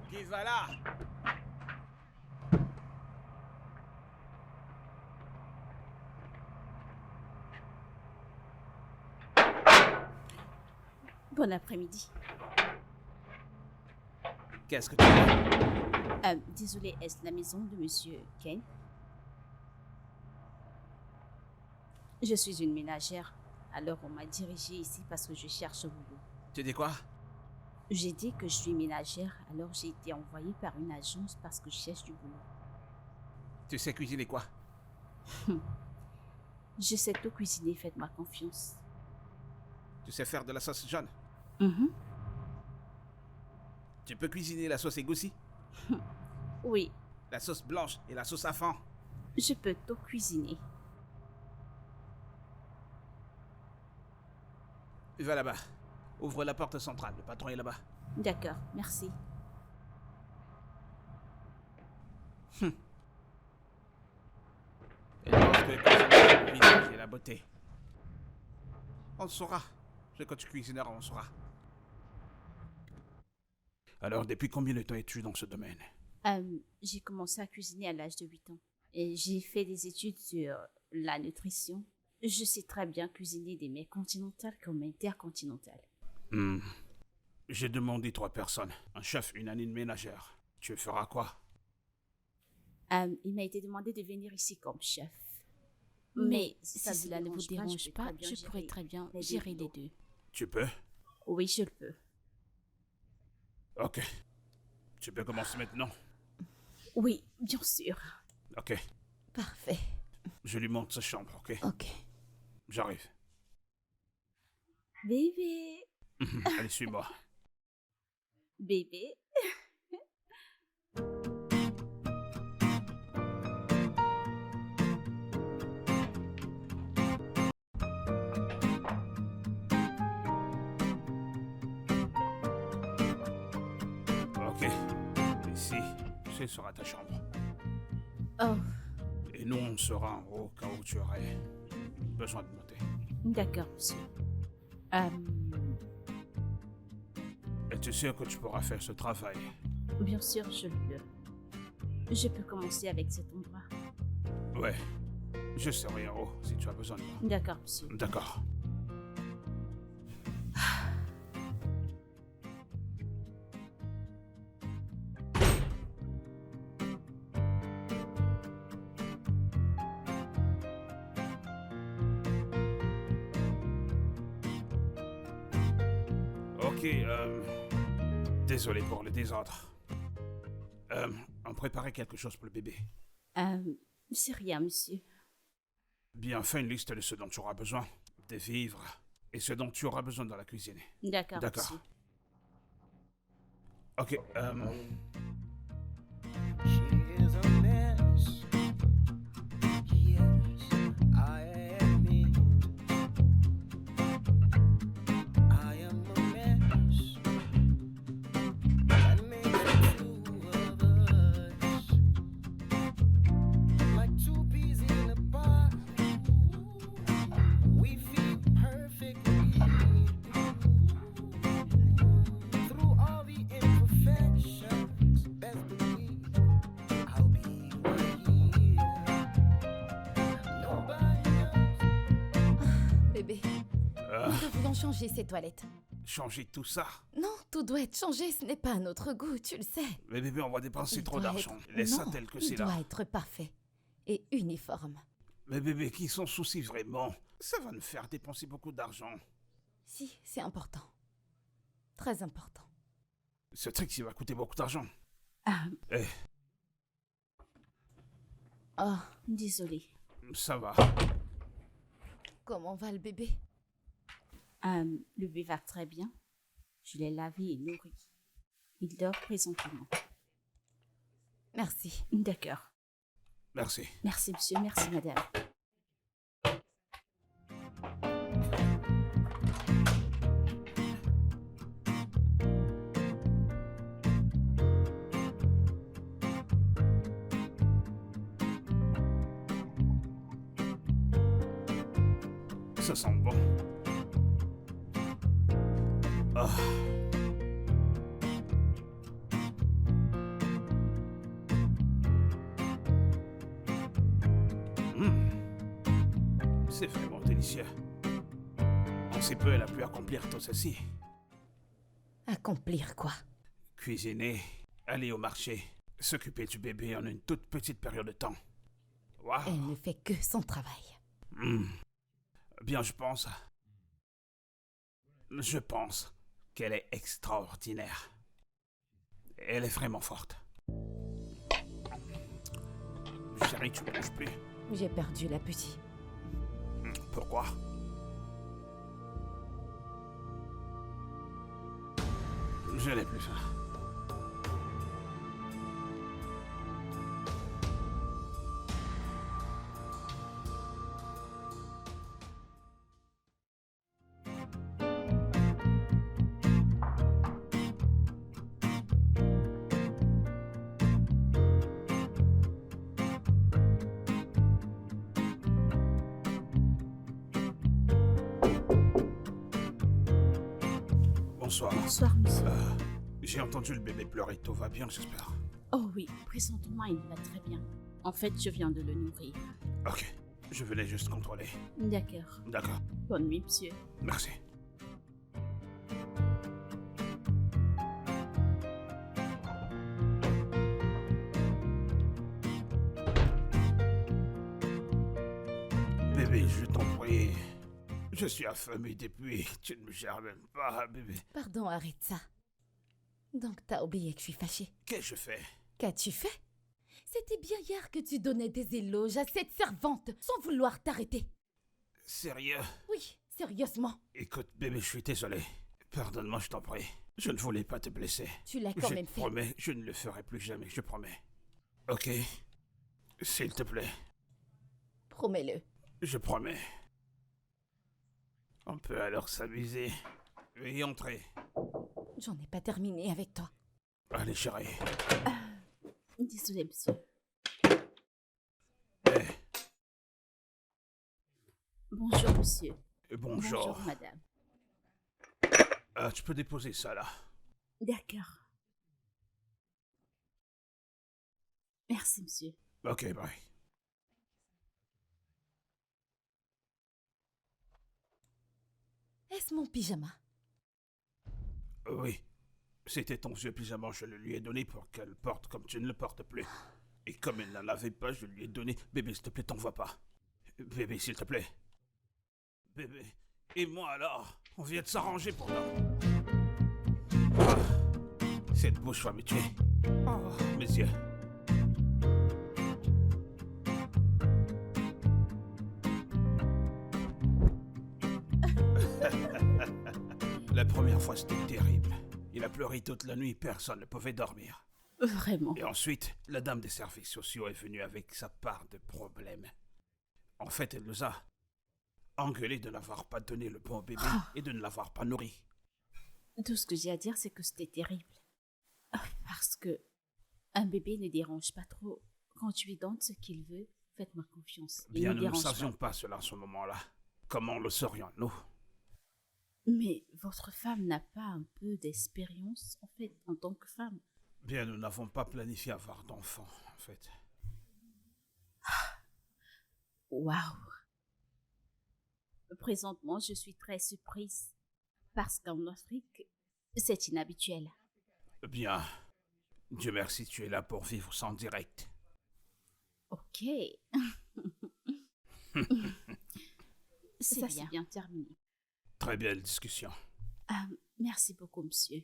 Qui va là? Bon après-midi. Qu'est-ce que tu veux? Désolé, est-ce la maison de Monsieur Kane? Je suis une ménagère. Alors on m'a dirigée ici parce que je cherche au boulot. Tu dis quoi? J'ai dit que je suis ménagère, alors j'ai été envoyée par une agence parce que je cherche du boulot. Tu sais cuisiner quoi? Je sais tout cuisiner, faites-moi confiance. Tu sais faire de la sauce jaune? Mhm. Tu peux cuisiner la sauce égoussi? Oui, La sauce blanche et la sauce à fond? je peux tout cuisiner. Va là-bas. Ouvre la porte centrale, le patron est là-bas. D'accord, merci. Elle pense que cuisiner le visage et la beauté. On le saura. C'est quand tu cuisineras, on le saura. Alors, depuis combien de temps es-tu dans ce domaine? J'ai commencé à cuisiner à l'âge de 8 ans. Et j'ai fait des études sur la nutrition. Je sais très bien cuisiner des mets continentales comme intercontinentales. J'ai demandé 3 personnes. Un chef, une Annie, une ménagère. Tu feras quoi? Il m'a été demandé de venir ici comme chef. Mais si cela ne vous dérange pas, je pourrais très bien gérer les deux. Tu peux? Oui, je le peux. Ok. Tu peux commencer maintenant? Oui, bien sûr. Ok. Parfait. Je lui montre sa chambre, ok? Ok. J'arrive. Bébé. Allez, suis-moi. Bébé. Ok. Ici, ce sera ta chambre. Oh, Et nous, on sera en haut quand tu aurais besoin de monter. d'accord, monsieur. Es-tu sûr que tu pourras faire ce travail? Bien sûr, je le peux. Je peux commencer avec cet endroit. Ouais. Je serai en haut si tu as besoin de moi. D'accord, monsieur. D'accord. Ok, désolé pour le désordre. On préparait quelque chose pour le bébé. C'est rien, monsieur. Bien, fais une liste de ce dont tu auras besoin. Des vivres et ce dont tu auras besoin dans la cuisine. D'accord, D'accord. monsieur. Ok, She's a mess. Yes, I admit I am a mess. That makes the two of us like two peas in a pod. We fit perfectly through all the imperfections. Best believe I'll be right here. Nobody knows. Bébé, nous devons changer ces toilettes. changer tout ça. Non, tout doit être changé, ce n'est pas à notre goût, tu le sais. Mais bébé, on va dépenser Il trop doit d'argent. être- Laisse ça Non, tel que il c'est doit là. être parfait et uniforme. Mais bébé, qui s'en soucie vraiment? Ça va nous faire dépenser beaucoup d'argent. Si, c'est important. Très important. Ce truc, il va coûter beaucoup d'argent. Ah, Eh, Oh, désolée. ça va. comment va le bébé? Le bébé va très bien. Je l'ai lavé et nourri. Il dort présentement. Merci. D'accord. Merci. Merci, monsieur. Merci, madame. Ça sent bon. Ah. C'est vraiment délicieux. On sait peu, elle a pu accomplir tout ceci. Accomplir quoi? Cuisiner, aller au marché, s'occuper du bébé en une toute petite période de temps. Waouh. Elle ne fait que son travail. Bien, je pense qu'elle est extraordinaire. Elle est vraiment forte. Chérie, tu ne manges plus. J'ai perdu l'appétit. Pourquoi? Je n'ai plus faim. Bonsoir. Bonsoir, monsieur. J'ai entendu le bébé pleurer. Tout va bien, j'espère. Oh oui, présentement, il va très bien. En fait, je viens de le nourrir. Ok. Je venais juste contrôler. D'accord. D'accord. Bonne nuit, monsieur. Merci. Bébé, je t'en prie. Je suis affamé depuis. Tu ne me gères même pas, bébé. Pardon, arrête ça. Donc t'as oublié que je suis fâchée. Qu'est-ce que je fais? Qu'as-tu fait? C'était bien hier que tu donnais des éloges à cette servante sans vouloir t'arrêter. Sérieux? Oui, sérieusement. Écoute, bébé, je suis désolé. Pardonne-moi, je t'en prie. Je ne voulais pas te blesser. Tu l'as quand Je même te fait. promets, je ne le ferai plus jamais, je promets. Ok? S'il te plaît, Promets-le. je promets. On peut alors s'amuser. Et entrer. J'en ai pas terminé avec toi. Allez, chérie. Désolé, monsieur. Eh, Bonjour, monsieur. bonjour. Bonjour, madame. Ah, tu peux déposer ça là. D'accord. Merci, monsieur. Ok, bye. Est-ce mon pyjama? Oui. C'était ton vieux pyjama, je le lui ai donné pour qu'elle porte comme tu ne le portes plus. Et comme elle n'en avait pas, je lui ai donné. Bébé, s'il te plaît, t'en vas pas. Bébé, s'il te plaît. Bébé. Et moi alors? On vient de s'arranger pourtant. Ah, cette bouche va me tuer. Oh, mes yeux. La première fois, c'était terrible. Il a pleuré toute la nuit, personne ne pouvait dormir. Vraiment. Et ensuite, la dame des services sociaux est venue avec sa part de problèmes. En fait, elle nous a engueulés de n'avoir pas donné le bon bébé et de ne l'avoir pas nourri. Tout ce que j'ai à dire, c'est que c'était terrible. Parce que un bébé ne dérange pas trop. Quand tu lui donnes ce qu'il veut, faites-moi confiance. Il Bien, ne nous ne dérange savions pas. pas cela à ce moment-là. Comment le saurions-nous? Mais votre femme n'a pas un peu d'expérience, en fait, en tant que femme. Bien, nous n'avons pas planifié avoir d'enfants, en fait. Waouh. Présentement, je suis très surprise. Parce qu'en Afrique, c'est inhabituel. Bien, Dieu merci, tu es là pour vivre sans direct. Ok. Ça, c'est bien terminé. Très belle discussion. Ah, merci beaucoup, monsieur.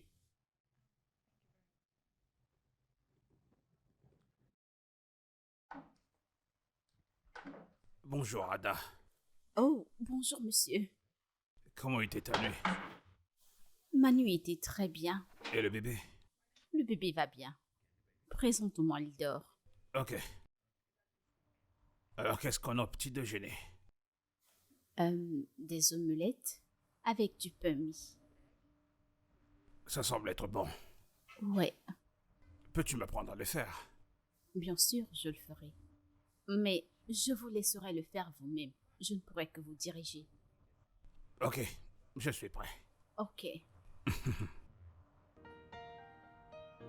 Bonjour, Ada. Oh, bonjour, monsieur. Comment était ta nuit? Ma nuit était très bien. Et le bébé? Le bébé va bien. Présentement, il dort. Ok. Alors, qu'est-ce qu'on a au petit déjeuner? Des omelettes avec du pain mis. Ça semble être bon. Ouais, Peux-tu m'apprendre à le faire? bien sûr, je le ferai. Mais je vous laisserai le faire vous-même. Je ne pourrai que vous diriger. Ok, je suis prêt. Ok.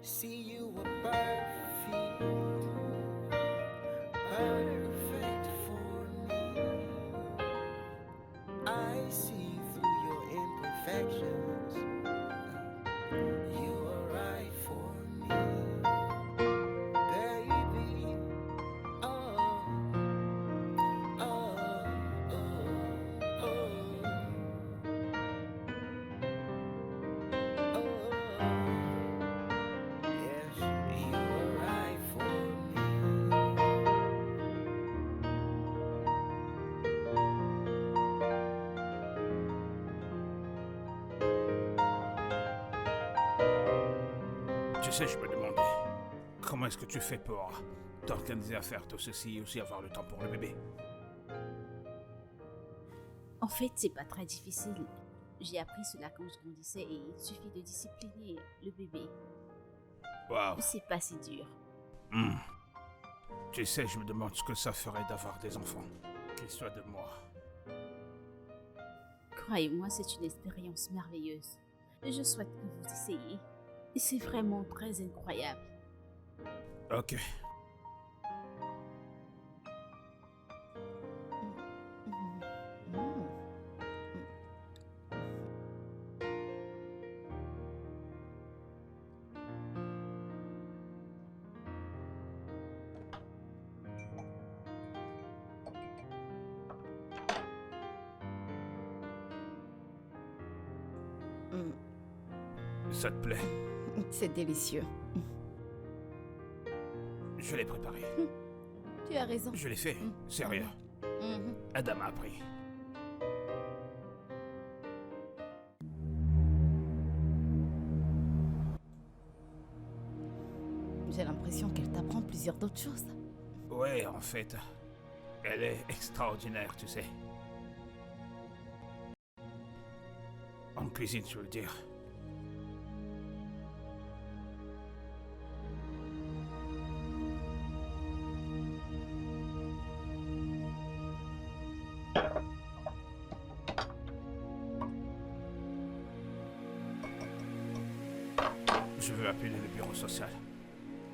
See, you were perfect, perfect for me. I see through your imperfections. You are right for me, baby. Oh, oh, oh, oh, oh. Yes, you are right for me. Tu sais, je me demandais, comment est-ce que tu fais pour t'organiser à faire tout ceci et aussi avoir le temps pour le bébé? En fait, c'est pas très difficile. J'ai appris cela quand je grandissais et il suffit de discipliner le bébé. Waouh. C'est pas si dur. Hmm. Tu sais, je me demande ce que ça ferait d'avoir des enfants. Qu'ils soient de moi. Croyez-moi, c'est une expérience merveilleuse. Je souhaite que vous essayiez. C'est vraiment très incroyable. Ok. Ça te plaît? C'est délicieux. Je l'ai préparé. Tu as raison. Je l'ai fait. Sérieux. Mhm. Adam m'a appris. J'ai l'impression qu'elle t'apprend plusieurs d'autres choses. Ouais, en fait, elle est extraordinaire, tu sais. En cuisine, je veux dire. Je veux appeler le bureau social.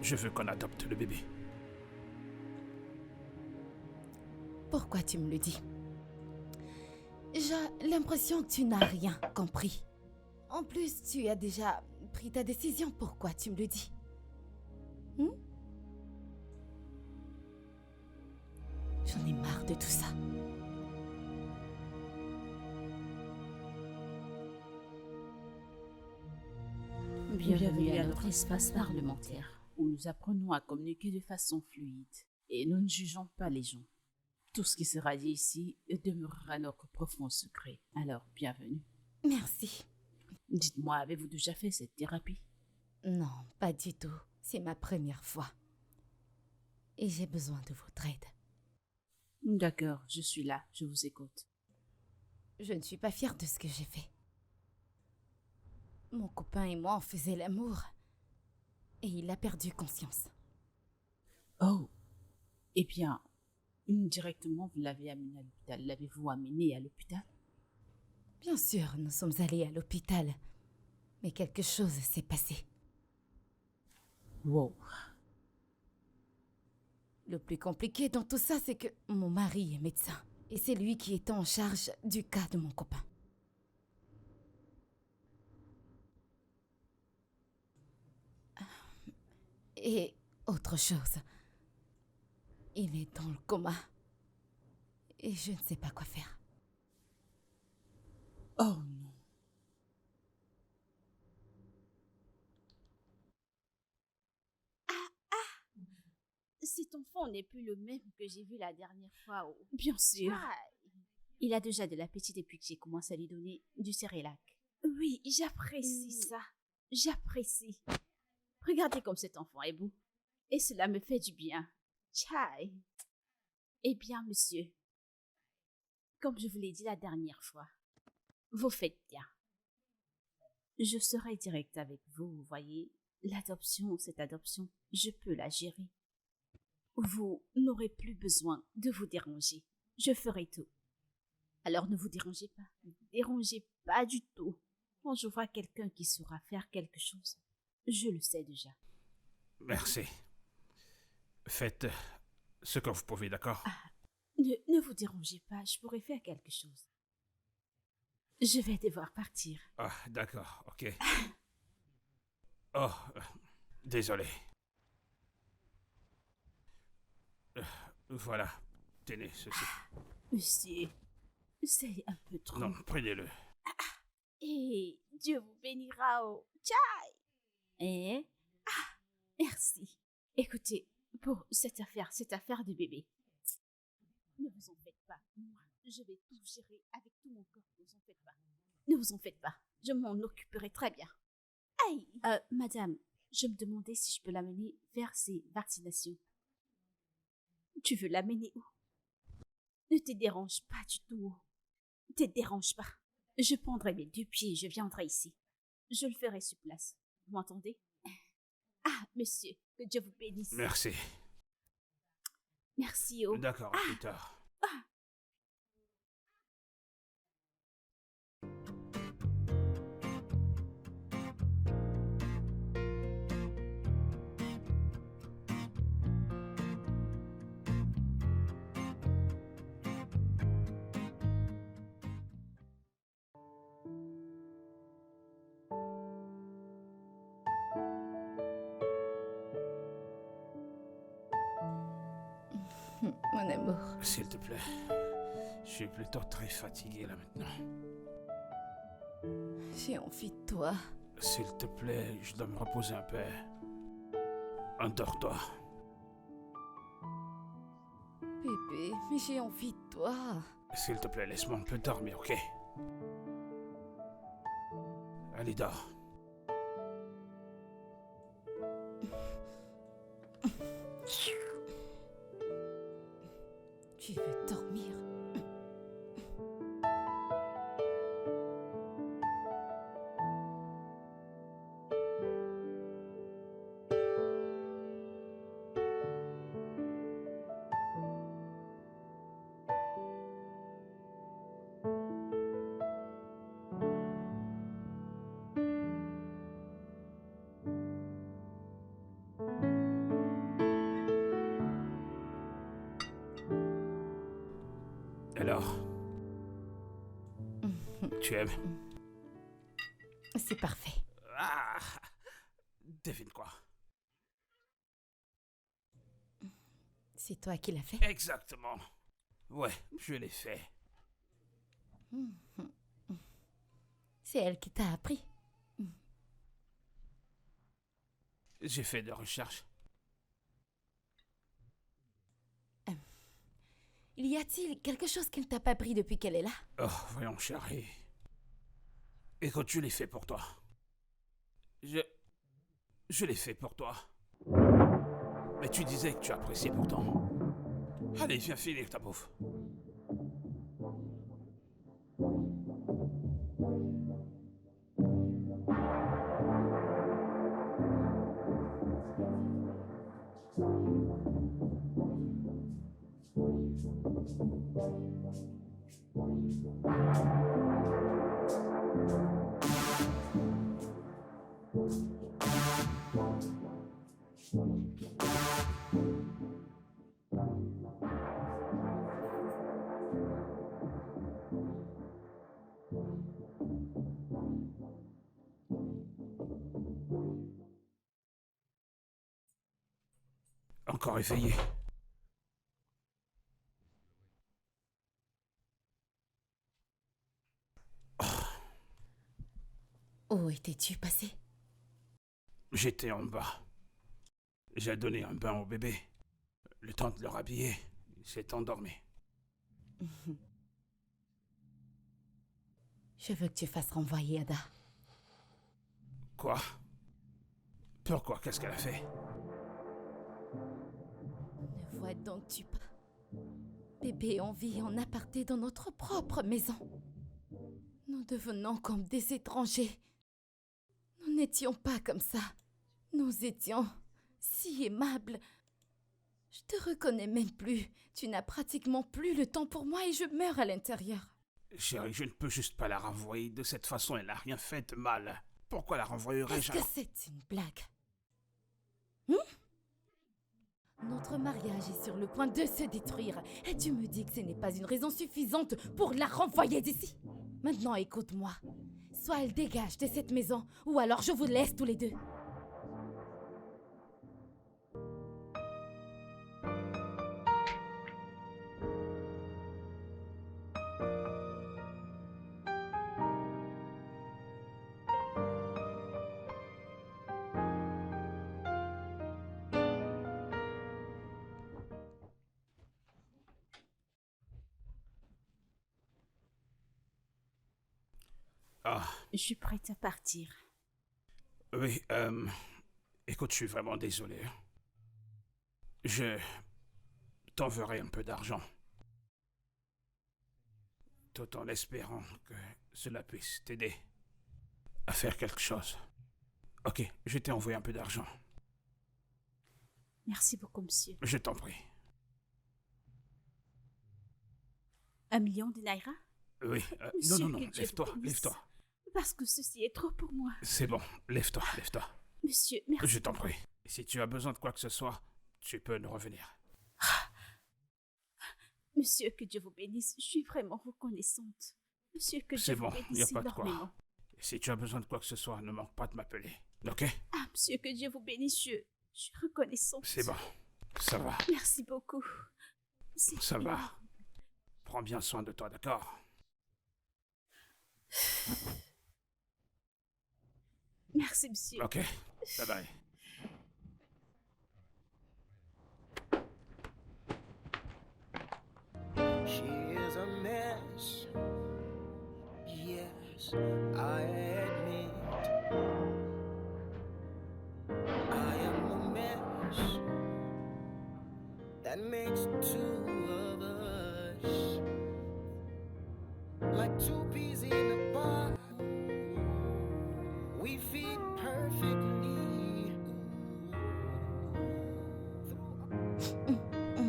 Je veux qu'on adopte le bébé. Pourquoi tu me le dis? J'ai l'impression que tu n'as rien compris. En plus, tu as déjà pris ta décision. Pourquoi tu me le dis? J'en ai marre de tout ça. Bienvenue à notre espace parlementaire, où nous apprenons à communiquer de façon fluide et nous ne jugeons pas les gens. Tout ce qui sera dit ici demeurera notre profond secret. Alors, bienvenue. Merci. Dites-moi, avez-vous déjà fait cette thérapie? Non, pas du tout. C'est ma première fois. Et j'ai besoin de votre aide. D'accord, je suis là, je vous écoute. Je ne suis pas fière de ce que j'ai fait. Mon copain et moi, on faisait l'amour. Et il a perdu conscience. Oh, eh bien, directement, vous l'avez amené à l'hôpital. L'avez-vous amené à l'hôpital? Bien sûr, nous sommes allés à l'hôpital. Mais quelque chose s'est passé. Wow. Le plus compliqué dans tout ça, c'est que mon mari est médecin. Et c'est lui qui est en charge du cas de mon copain. Et autre chose. Il est dans le coma. et je ne sais pas quoi faire. Oh non. Cet enfant n'est plus le même que j'ai vu la dernière fois. Bien sûr. Il a déjà de l'appétit depuis que j'ai commencé à lui donner du cérélac. Oui, j'apprécie ça. J'apprécie. Regardez comme cet enfant est beau. Et cela me fait du bien. Tchai. Eh bien, monsieur, comme je vous l'ai dit la dernière fois, vous faites bien. Je serai direct avec vous, vous voyez. L'adoption, cette adoption, je peux la gérer. Vous n'aurez plus besoin de vous déranger. Je ferai tout. Alors ne vous dérangez pas. Ne vous dérangez pas du tout. Quand je vois quelqu'un qui saura faire quelque chose, je le sais déjà. Merci. Faites ce que vous pouvez, d'accord? Ne vous dérangez pas, je pourrais faire quelque chose. Je vais devoir partir. Ah, d'accord, ok. Oh, désolé. Voilà, tenez ceci. Monsieur, c'est un peu trop. Non, prenez-le. Et Dieu vous bénira au tchai. Eh? Merci. Écoutez, pour cette affaire de bébé, ne vous en faites pas. Moi, je vais tout gérer avec tout mon corps. Ne vous en faites pas. Ne vous en faites pas. Je m'en occuperai très bien. Aïe! Madame, je me demandais si je peux l'amener vers ses vaccinations. Tu veux l'amener où? Ne te dérange pas du tout. Ne te dérange pas. Je prendrai mes 2 pieds et je viendrai ici. Je le ferai sur place. Vous m'entendez? Ah, monsieur, que Dieu vous bénisse. Merci. Merci, oh. D'accord, à plus tard. Mon amour. S'il te plaît. Je suis plutôt très fatigué là maintenant. J'ai envie de toi. S'il te plaît, je dois me reposer un peu. Endors-toi. Bébé, mais j'ai envie de toi. S'il te plaît, laisse-moi un peu dormir, ok? Allez, dors. Tu veux dormir? Alors, tu aimes? C'est parfait. Ah! Devine quoi? C'est toi qui l'as fait? Exactement. Ouais, je l'ai fait. C'est elle qui t'a appris. J'ai fait des recherches. Y a-t-il quelque chose qu'elle t'a pas appris depuis qu'elle est là? Oh, voyons, chérie. Écoute, je l'ai fait pour toi. Je l'ai fait pour toi. Mais tu disais que tu appréciais pourtant. Allez, viens finir ta bouffe. Encore éveillé. Où étais-tu passé? J'étais en bas. J'ai donné un bain au bébé. Le temps de le rhabiller, il s'est endormi. Je veux que tu fasses renvoyer Ada. Quoi? Pourquoi? Qu'est-ce qu'elle a fait? Ne vois donc-tu pas? Bébé en vie en aparté dans notre propre maison. Nous devenons comme des étrangers. Nous n'étions pas comme ça. Nous étions si aimables. Je te reconnais même plus. Tu n'as pratiquement plus le temps pour moi et je meurs à l'intérieur. Chérie, je ne peux juste pas la renvoyer de cette façon. Elle n'a rien fait de mal. Pourquoi la renvoyerais-je Est-ce que alors? c'est une blague? Notre mariage est sur le point de se détruire. Et tu me dis que ce n'est pas une raison suffisante pour la renvoyer d'ici. Maintenant, écoute-moi. Soit elle dégage de cette maison, ou alors je vous laisse tous les deux. Ah, Je suis prête à partir. oui, écoute, je suis vraiment désolé. Je t'enverrai un peu d'argent. Tout en espérant que cela puisse t'aider à faire quelque chose. Ok, je t'ai envoyé un peu d'argent. Merci beaucoup, monsieur. Je t'en prie. 1 million de naira? Oui, Monsieur, non, que Dieu lève-toi, vous bénisse. lève-toi. Parce que ceci est trop pour moi. C'est bon, lève-toi, lève-toi. Monsieur, merci. Je t'en prie. Si tu as besoin de quoi que ce soit, tu peux nous revenir. Monsieur, que Dieu vous bénisse. Je suis vraiment reconnaissante. Monsieur, que C'est Dieu bon, vous il n'y a bénisse pas de quoi. énormément. Et si tu as besoin de quoi que ce soit, ne manque pas de m'appeler. Ok? Ah, monsieur, que Dieu vous bénisse. Je suis reconnaissante. C'est bon, ça va, Merci beaucoup. C'est ça va. énorme. Prends bien soin de toi, d'accord? Merci, monsieur. Ok, bye bye. She is a mess. Yes, I admit. I am a mess that makes two of us. Like two peas in a pod. We fit perfectly.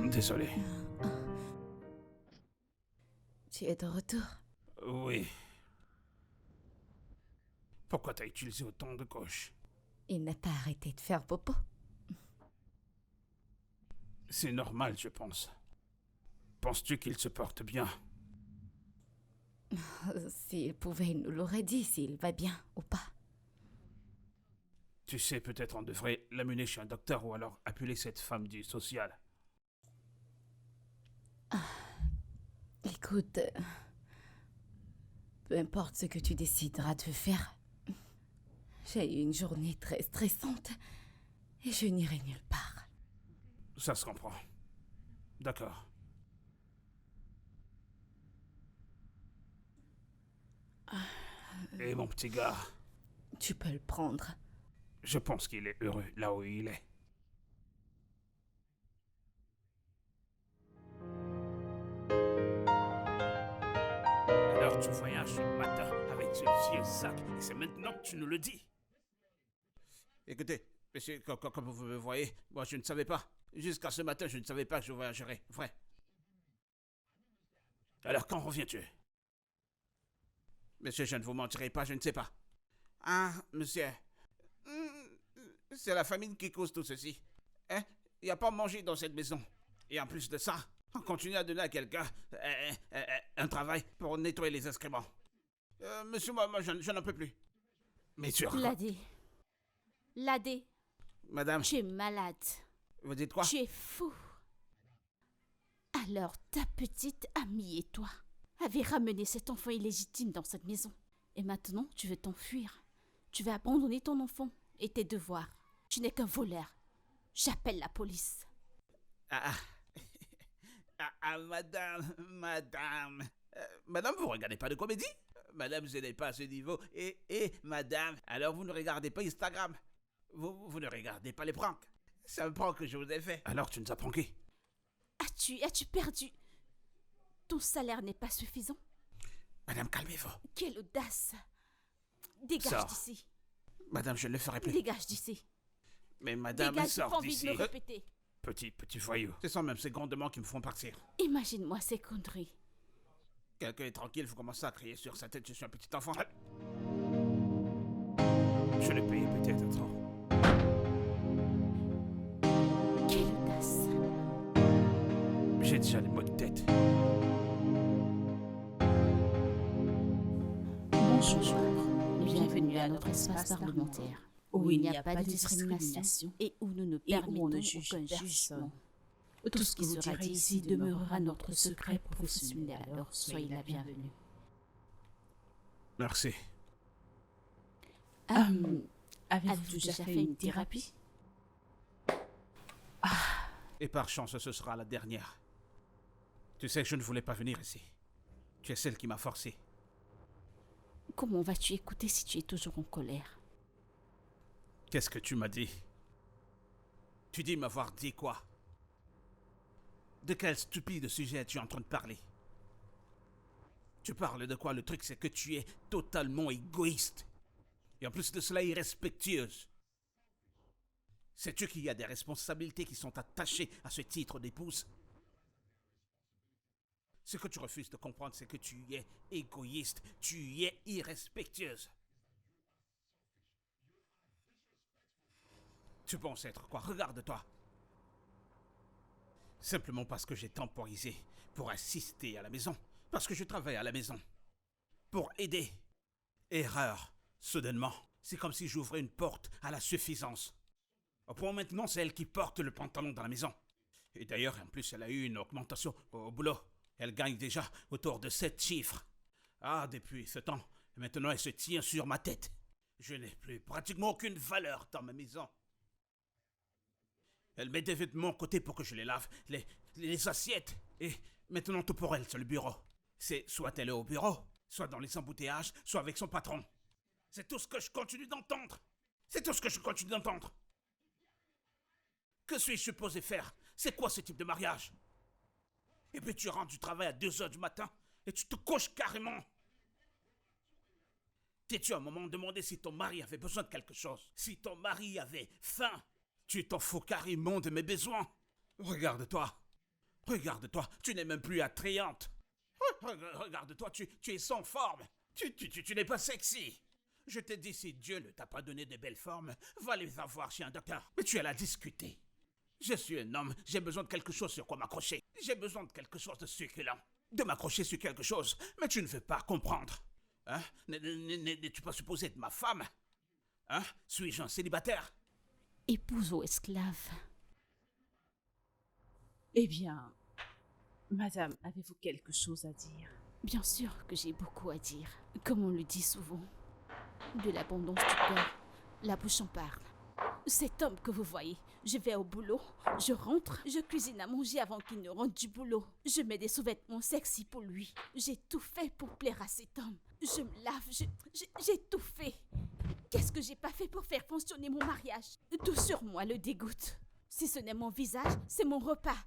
Désolé. Tu es de retour. Oui. Pourquoi t'as utilisé autant de gauche? Il n'a pas arrêté de faire popo. C'est normal, je pense. Penses-tu qu'il se porte bien? S'il pouvait, il nous l'aurait dit s'il va bien ou pas. Tu sais, peut-être on devrait l'amener chez un docteur ou alors appeler cette femme du social. Écoute, peu importe ce que tu décideras de faire, j'ai eu une journée très stressante et je n'irai nulle part. Ça se comprend. D'accord. Et mon petit gars, Tu peux le prendre. je pense qu'il est heureux là où il est. Alors tu voyages ce matin avec ce vieux sac et c'est maintenant que tu nous le dis. Écoutez, monsieur, comme vous me voyez, moi je ne savais pas. Jusqu'à ce matin, je ne savais pas que je voyagerais. Vrai. Alors quand reviens-tu? Monsieur, je ne vous mentirai pas, je ne sais pas. Ah, monsieur. C'est la famine qui cause tout ceci. Hein? Il n'y a pas à manger dans cette maison. Et en plus de ça, on continue à donner à quelqu'un un travail pour nettoyer les excréments. Monsieur, moi je n'en peux plus. Mais tu... Ladé, Madame, tu es malade. vous dites quoi? Tu es fou. Alors ta petite amie et toi avez ramené cet enfant illégitime dans cette maison. Et maintenant, tu veux t'enfuir. Tu vas abandonner ton enfant et tes devoirs. Tu n'es qu'un voleur. J'appelle la police. Ah, madame. Madame, vous regardez pas de comédie? Madame, je n'ai pas ce niveau. Madame, alors vous ne regardez pas Instagram? Vous ne regardez pas les pranks? C'est un prank que je vous ai fait. Alors tu nous as pranké? As-tu perdu? Ton salaire n'est pas suffisant? Madame, calmez-vous. Quelle audace! Dégage Sors. d'ici. Madame, je ne le ferai plus. Dégage d'ici. Mais madame, Dégage, j'ai pas sort envie d'ici. de me répéter. Petit voyou. Ce sont même ces grondements qui me font partir. Imagine-moi ces conneries. Quelqu'un est tranquille, vous commencez à crier sur sa tête, je suis un petit enfant. Je l'ai payé peut-être trop. Quelle audace! J'ai déjà les maux de tête. Bonjour, bienvenue à notre espace parlementaire, où il n'y a pas de discrimination et où nous ne permettons aucun jugement. Tout ce qui sera dit ici demeurera notre secret professionnel, alors soyez la bienvenue. Merci. Avez-vous déjà fait une thérapie? Et par chance, ce sera la dernière. Tu sais que je ne voulais pas venir ici. Tu es celle qui m'a forcé. Comment vas-tu écouter si tu es toujours en colère? Qu'est-ce que tu m'as dit? Tu dis m'avoir dit quoi? De quel stupide sujet es-tu en train de parler? Tu parles de quoi? Le truc, c'est que tu es totalement égoïste. Et en plus de cela, irrespectueuse. Sais-tu qu'il y a des responsabilités qui sont attachées à ce titre d'épouse? Ce que tu refuses de comprendre, c'est que tu es égoïste, tu es irrespectueuse. Tu penses être quoi? Regarde-toi. Simplement parce que j'ai temporisé pour assister à la maison, parce que je travaille à la maison, pour aider. Erreur, soudainement. C'est comme si j'ouvrais une porte à la suffisance. Au point maintenant, c'est elle qui porte le pantalon dans la maison. Et d'ailleurs, en plus, elle a eu une augmentation au boulot. Elle gagne déjà autour de 7 chiffres. Ah, depuis ce temps, maintenant elle se tient sur ma tête. Je n'ai plus pratiquement aucune valeur dans ma maison. Elle met des vêtements côté pour que je les lave, les assiettes. Et maintenant tout pour elle sur le bureau. C'est soit elle est au bureau, soit dans les embouteillages, soit avec son patron. C'est tout ce que je continue d'entendre. C'est tout ce que je continue d'entendre. Que suis-je supposé faire? C'est quoi ce type de mariage? Et puis tu rentres du travail à 2h du matin et tu te couches carrément. T'es-tu à un moment demandé si ton mari avait besoin de quelque chose? Si ton mari avait faim? Tu t'en fous carrément de mes besoins. Regarde-toi. Regarde-toi, tu n'es même plus attrayante. Regarde-toi, tu es sans forme. Tu n'es pas sexy. Je t'ai dit, si Dieu ne t'a pas donné de belles formes, va les avoir chez un docteur. Mais tu es là à discuter. Je suis un homme, j'ai besoin de quelque chose sur quoi m'accrocher. J'ai besoin de quelque chose de succulent. De m'accrocher sur quelque chose. Mais tu ne veux pas comprendre. Hein? N'es-tu pas supposé être ma femme? Hein? Suis-je un célibataire? Épouse ou esclave? Eh bien, madame, avez-vous quelque chose à dire? Bien sûr que j'ai beaucoup à dire. Comme on le dit souvent, de l'abondance du cœur, la bouche en parle. Cet homme que vous voyez, je vais au boulot, je rentre, je cuisine à manger avant qu'il ne rentre du boulot. Je mets des sous-vêtements sexy pour lui. J'ai tout fait pour plaire à cet homme. Je me lave, j'ai tout fait. Qu'est-ce que j'ai pas fait pour faire fonctionner mon mariage? Tout sur moi le dégoûte. Si ce n'est mon visage, c'est mon repas.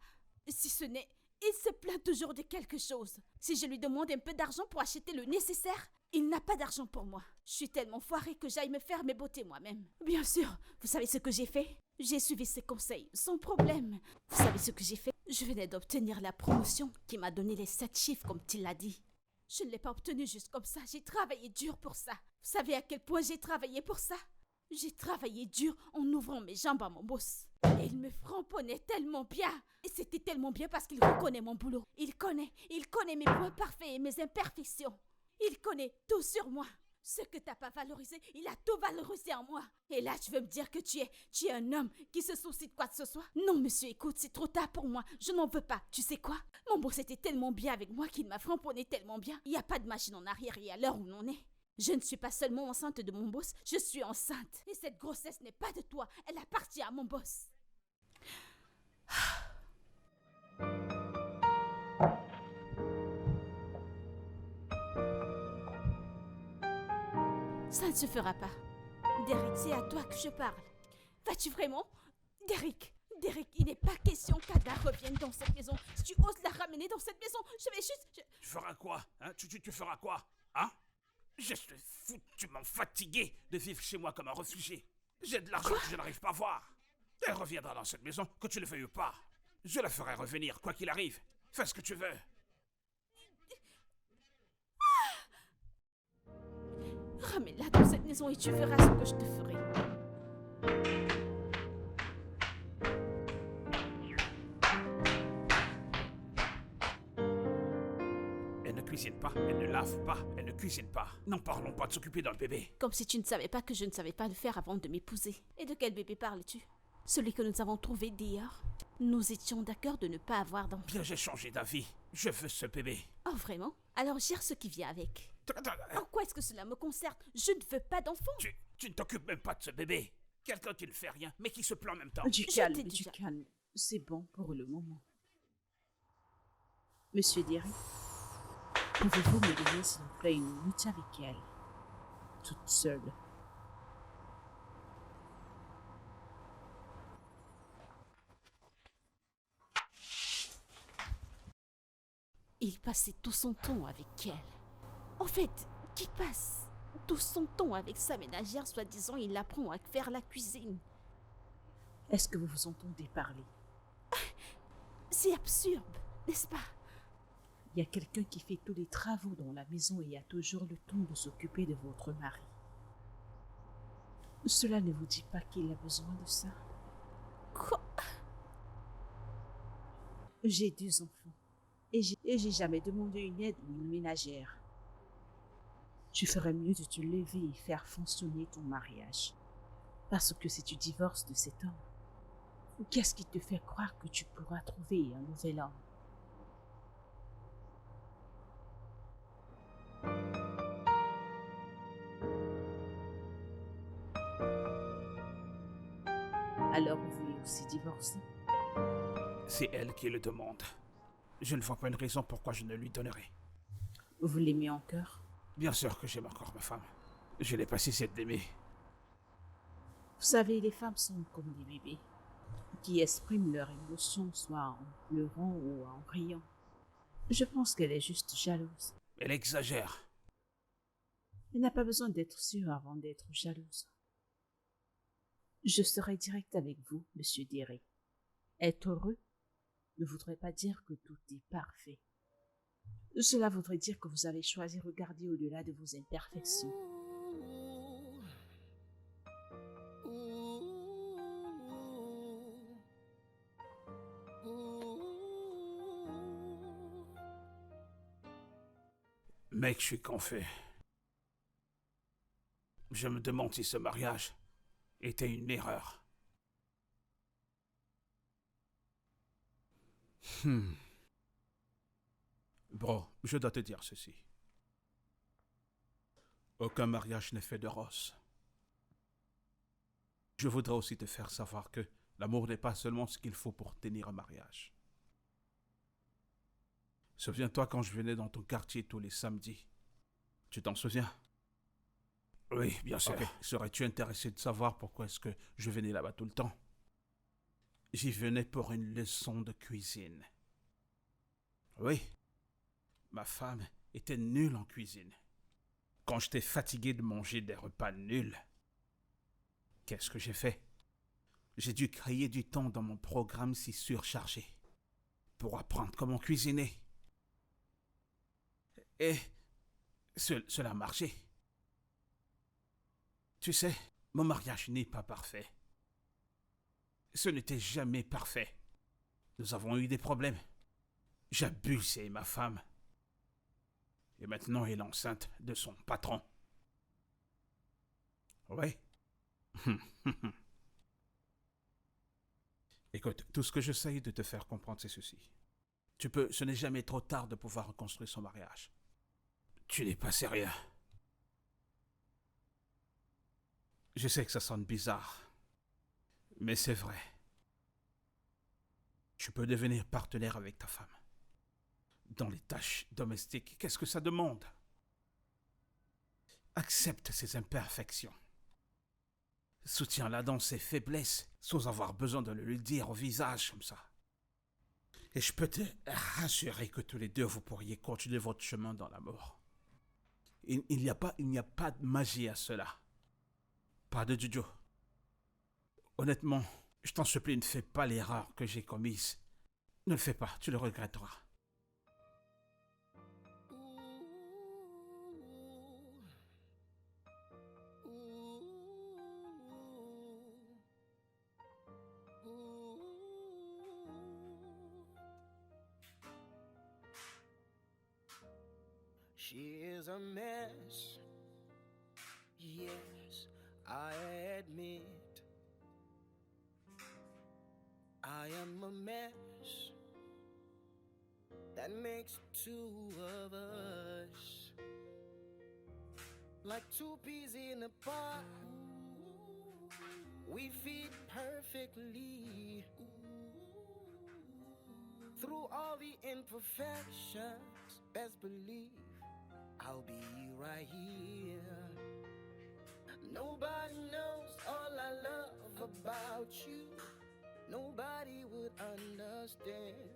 Si ce n'est... Il se plaint toujours de quelque chose. Si je lui demande un peu d'argent pour acheter le nécessaire, il n'a pas d'argent pour moi. Je suis tellement foirée que j'aille me faire mes beautés moi-même. Bien sûr, vous savez ce que j'ai fait? J'ai suivi ses conseils, sans problème. Vous savez ce que j'ai fait? Je venais d'obtenir la promotion qui m'a donné les 7 chiffres comme il l'a dit. Je ne l'ai pas obtenu juste comme ça, j'ai travaillé dur pour ça. Vous savez à quel point j'ai travaillé pour ça? J'ai travaillé dur en ouvrant mes jambes à mon boss. Et il me frapponnait tellement bien. Et c'était tellement bien parce qu'il reconnaît mon boulot. Il connaît mes points parfaits et mes imperfections. Il connaît tout sur moi. Ce que t'as pas valorisé, il a tout valorisé en moi. Et là, tu veux me dire que tu es un homme qui se soucie de quoi que ce soit? Non, monsieur, écoute, c'est trop tard pour moi. Je n'en veux pas. Tu sais quoi? Mon boss était tellement bien avec moi qu'il m'a framponné tellement bien. Il n'y a pas de machine en arrière et à l'heure où l'on est. Je ne suis pas seulement enceinte de mon boss, je suis enceinte. Et cette grossesse n'est pas de toi, elle appartient à mon boss. Ça ne se fera pas. Derek, c'est à toi que je parle. Vas-tu vraiment? Derek, il n'est pas question qu'Ada revienne dans cette maison. Si tu oses la ramener dans cette maison, je vais juste... Tu feras quoi, hein? Tu feras quoi, hein? Je suis foutument fatigué de vivre chez moi comme un réfugié. J'ai de l'argent que je n'arrive pas à voir. Elle reviendra dans cette maison, que tu le veuilles ou pas. Je la ferai revenir, quoi qu'il arrive. Fais ce que tu veux. Ramène-la dans cette maison et tu verras ce que je te ferai. Elle ne cuisine pas, elle ne lave pas, elle ne cuisine pas. N'en parlons pas de s'occuper d'un bébé. Comme si tu ne savais pas que je ne savais pas le faire avant de m'épouser. Et de quel bébé parles-tu? Celui que nous avons trouvé d'hier. Nous étions d'accord de ne pas avoir d'enfant. Bien, j'ai changé d'avis. Je veux ce bébé. Oh, vraiment? Alors gère ce qui vient avec. En quoi est-ce que cela me concerne? Je ne veux pas d'enfant. Tu ne t'occupes même pas de ce bébé. Quelqu'un qui ne fait rien, mais qui se plaint en même temps. Du calme. C'est bon pour le moment. Monsieur Derry, pouvez-vous me donner, s'il vous plaît, une minute avec elle, toute seule? Il passait tout son temps avec elle. En fait, qui passe tout son temps avec sa ménagère, soi-disant il apprend à faire la cuisine? Est-ce que vous vous entendez parler? C'est absurde, n'est-ce pas? Il y a quelqu'un qui fait tous les travaux dans la maison et a toujours le temps de s'occuper de votre mari. Cela ne vous dit pas qu'il a besoin de ça? Quoi? J'ai 2 enfants et j'ai jamais demandé une aide ou une ménagère. Tu ferais mieux de te lever et faire fonctionner ton mariage. Parce que si tu divorces de cet homme, qu'est-ce qui te fait croire que tu pourras trouver un nouvel homme? Alors vous voulez aussi divorcer? C'est elle qui le demande. Je ne vois pas une raison pourquoi je ne lui donnerai. Vous l'aimez encore? Bien sûr que j'aime encore ma femme. Je n'ai pas cessé de l'aimer. Vous savez, les femmes sont comme des bébés qui expriment leurs émotions soit en pleurant ou en riant. Je pense qu'elle est juste jalouse. Elle exagère. Elle n'a pas besoin d'être sûre avant d'être jalouse. Je serai direct avec vous, monsieur Derry. Être heureux ne voudrait pas dire que tout est parfait. Cela voudrait dire que vous avez choisi de regarder au-delà de vos imperfections. Mec, je suis confus. Je me demande si ce mariage était une erreur. Bro, je dois te dire ceci. Aucun mariage n'est fait de roses. Je voudrais aussi te faire savoir que l'amour n'est pas seulement ce qu'il faut pour tenir un mariage. Souviens-toi quand je venais dans ton quartier tous les samedis. Tu t'en souviens? Oui, bien sûr. Okay. Serais-tu intéressé de savoir pourquoi est-ce que je venais là-bas tout le temps? J'y venais pour une leçon de cuisine. Oui, ma femme était nulle en cuisine. Quand j'étais fatigué de manger des repas nuls, qu'est-ce que j'ai fait? J'ai dû créer du temps dans mon programme si surchargé pour apprendre comment cuisiner. Et cela a marché. Tu sais, mon mariage n'est pas parfait. Ce n'était jamais parfait. Nous avons eu des problèmes. J'abusais ma femme. Et maintenant, elle est enceinte de son patron. Oui. Écoute, tout ce que j'essaye de te faire comprendre, c'est ceci. Ce n'est jamais trop tard de pouvoir reconstruire son mariage. Tu n'es pas sérieux. Je sais que ça sonne bizarre, mais c'est vrai. Tu peux devenir partenaire avec ta femme. Dans les tâches domestiques, qu'est-ce que ça demande? Accepte ses imperfections. Soutiens-la dans ses faiblesses, sans avoir besoin de le lui dire au visage comme ça. Et je peux te rassurer que tous les deux, vous pourriez continuer votre chemin dans l'amour. Il n'y a pas de magie à cela. Pas de juju. Honnêtement, je t'en supplie, ne fais pas l'erreur que j'ai commise. Ne le fais pas, tu le regretteras. She is a mess, yes, I admit. I am a mess that makes two of us, like two peas in a pod. We fit perfectly through all the imperfections. Best believe I'll be right here. Nobody knows all I love about you. Nobody would understand.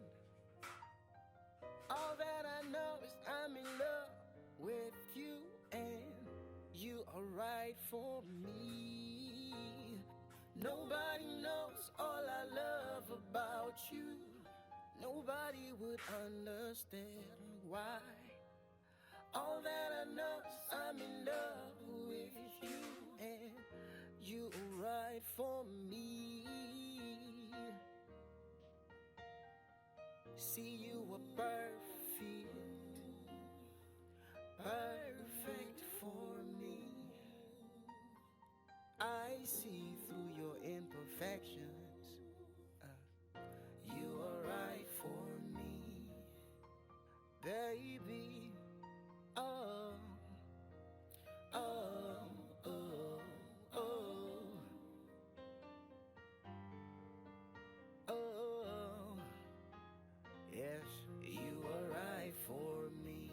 All that I know is I'm in love with you, and you are right for me. Nobody knows all I love about you. Nobody would understand why. All that I know is I'm in love with you, and you are right for me. See, you were perfect, perfect for me. I see through your imperfections. You are right for me, baby. Oh, oh, oh, oh, oh. Yes, you are right for me.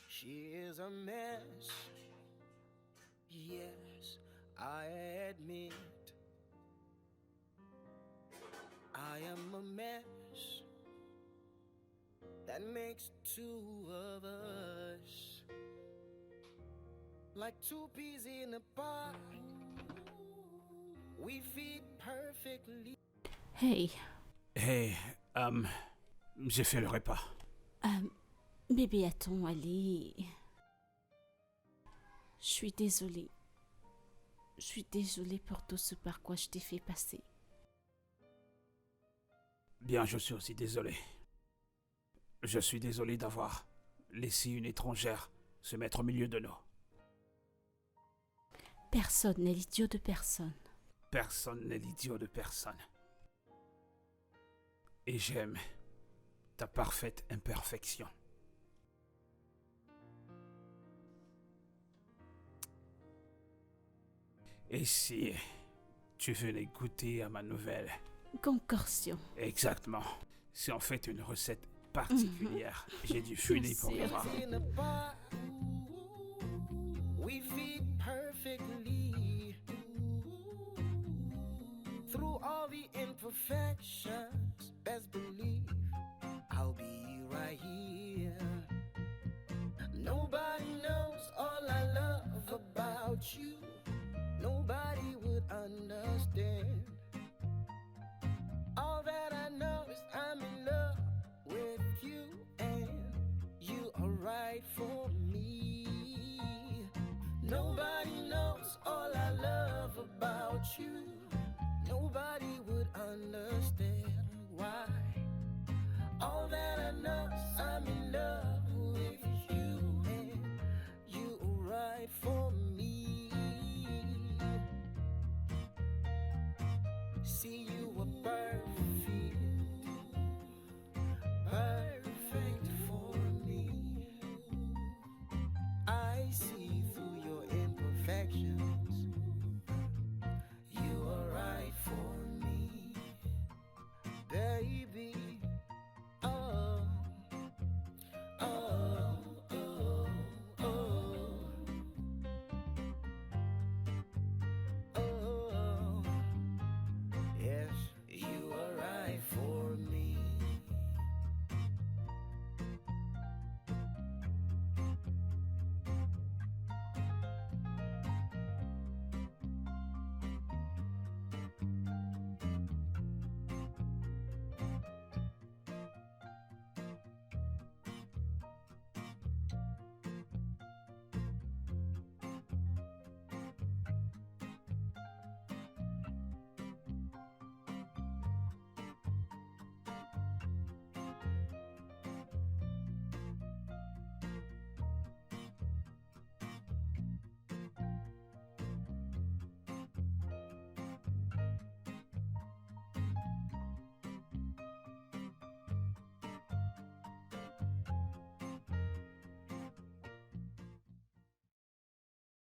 She is a mess, yes, I admit. I am a mess that makes two of us, like two peas in a pod. We fit perfectly. Hey, J'ai fait le repas. bébé, attends, allez. Je suis désolée. Je suis désolée pour tout ce par quoi je t'ai fait passer. Bien, je suis aussi désolé. Je suis désolé d'avoir laissé une étrangère se mettre au milieu de nous. Personne n'est l'idiot de personne. Personne n'est l'idiot de personne. Et j'aime ta parfaite imperfection. Et si tu venais goûter à ma nouvelle? Concorsion. Exactement. C'est en fait une recette particulière. J'ai du funé pour le voir. We fit perfectly through all the imperfections. Best believe I'll be right here. Nobody knows all I love about you. Nobody would understand. All that I know is I'm in love with you, and right for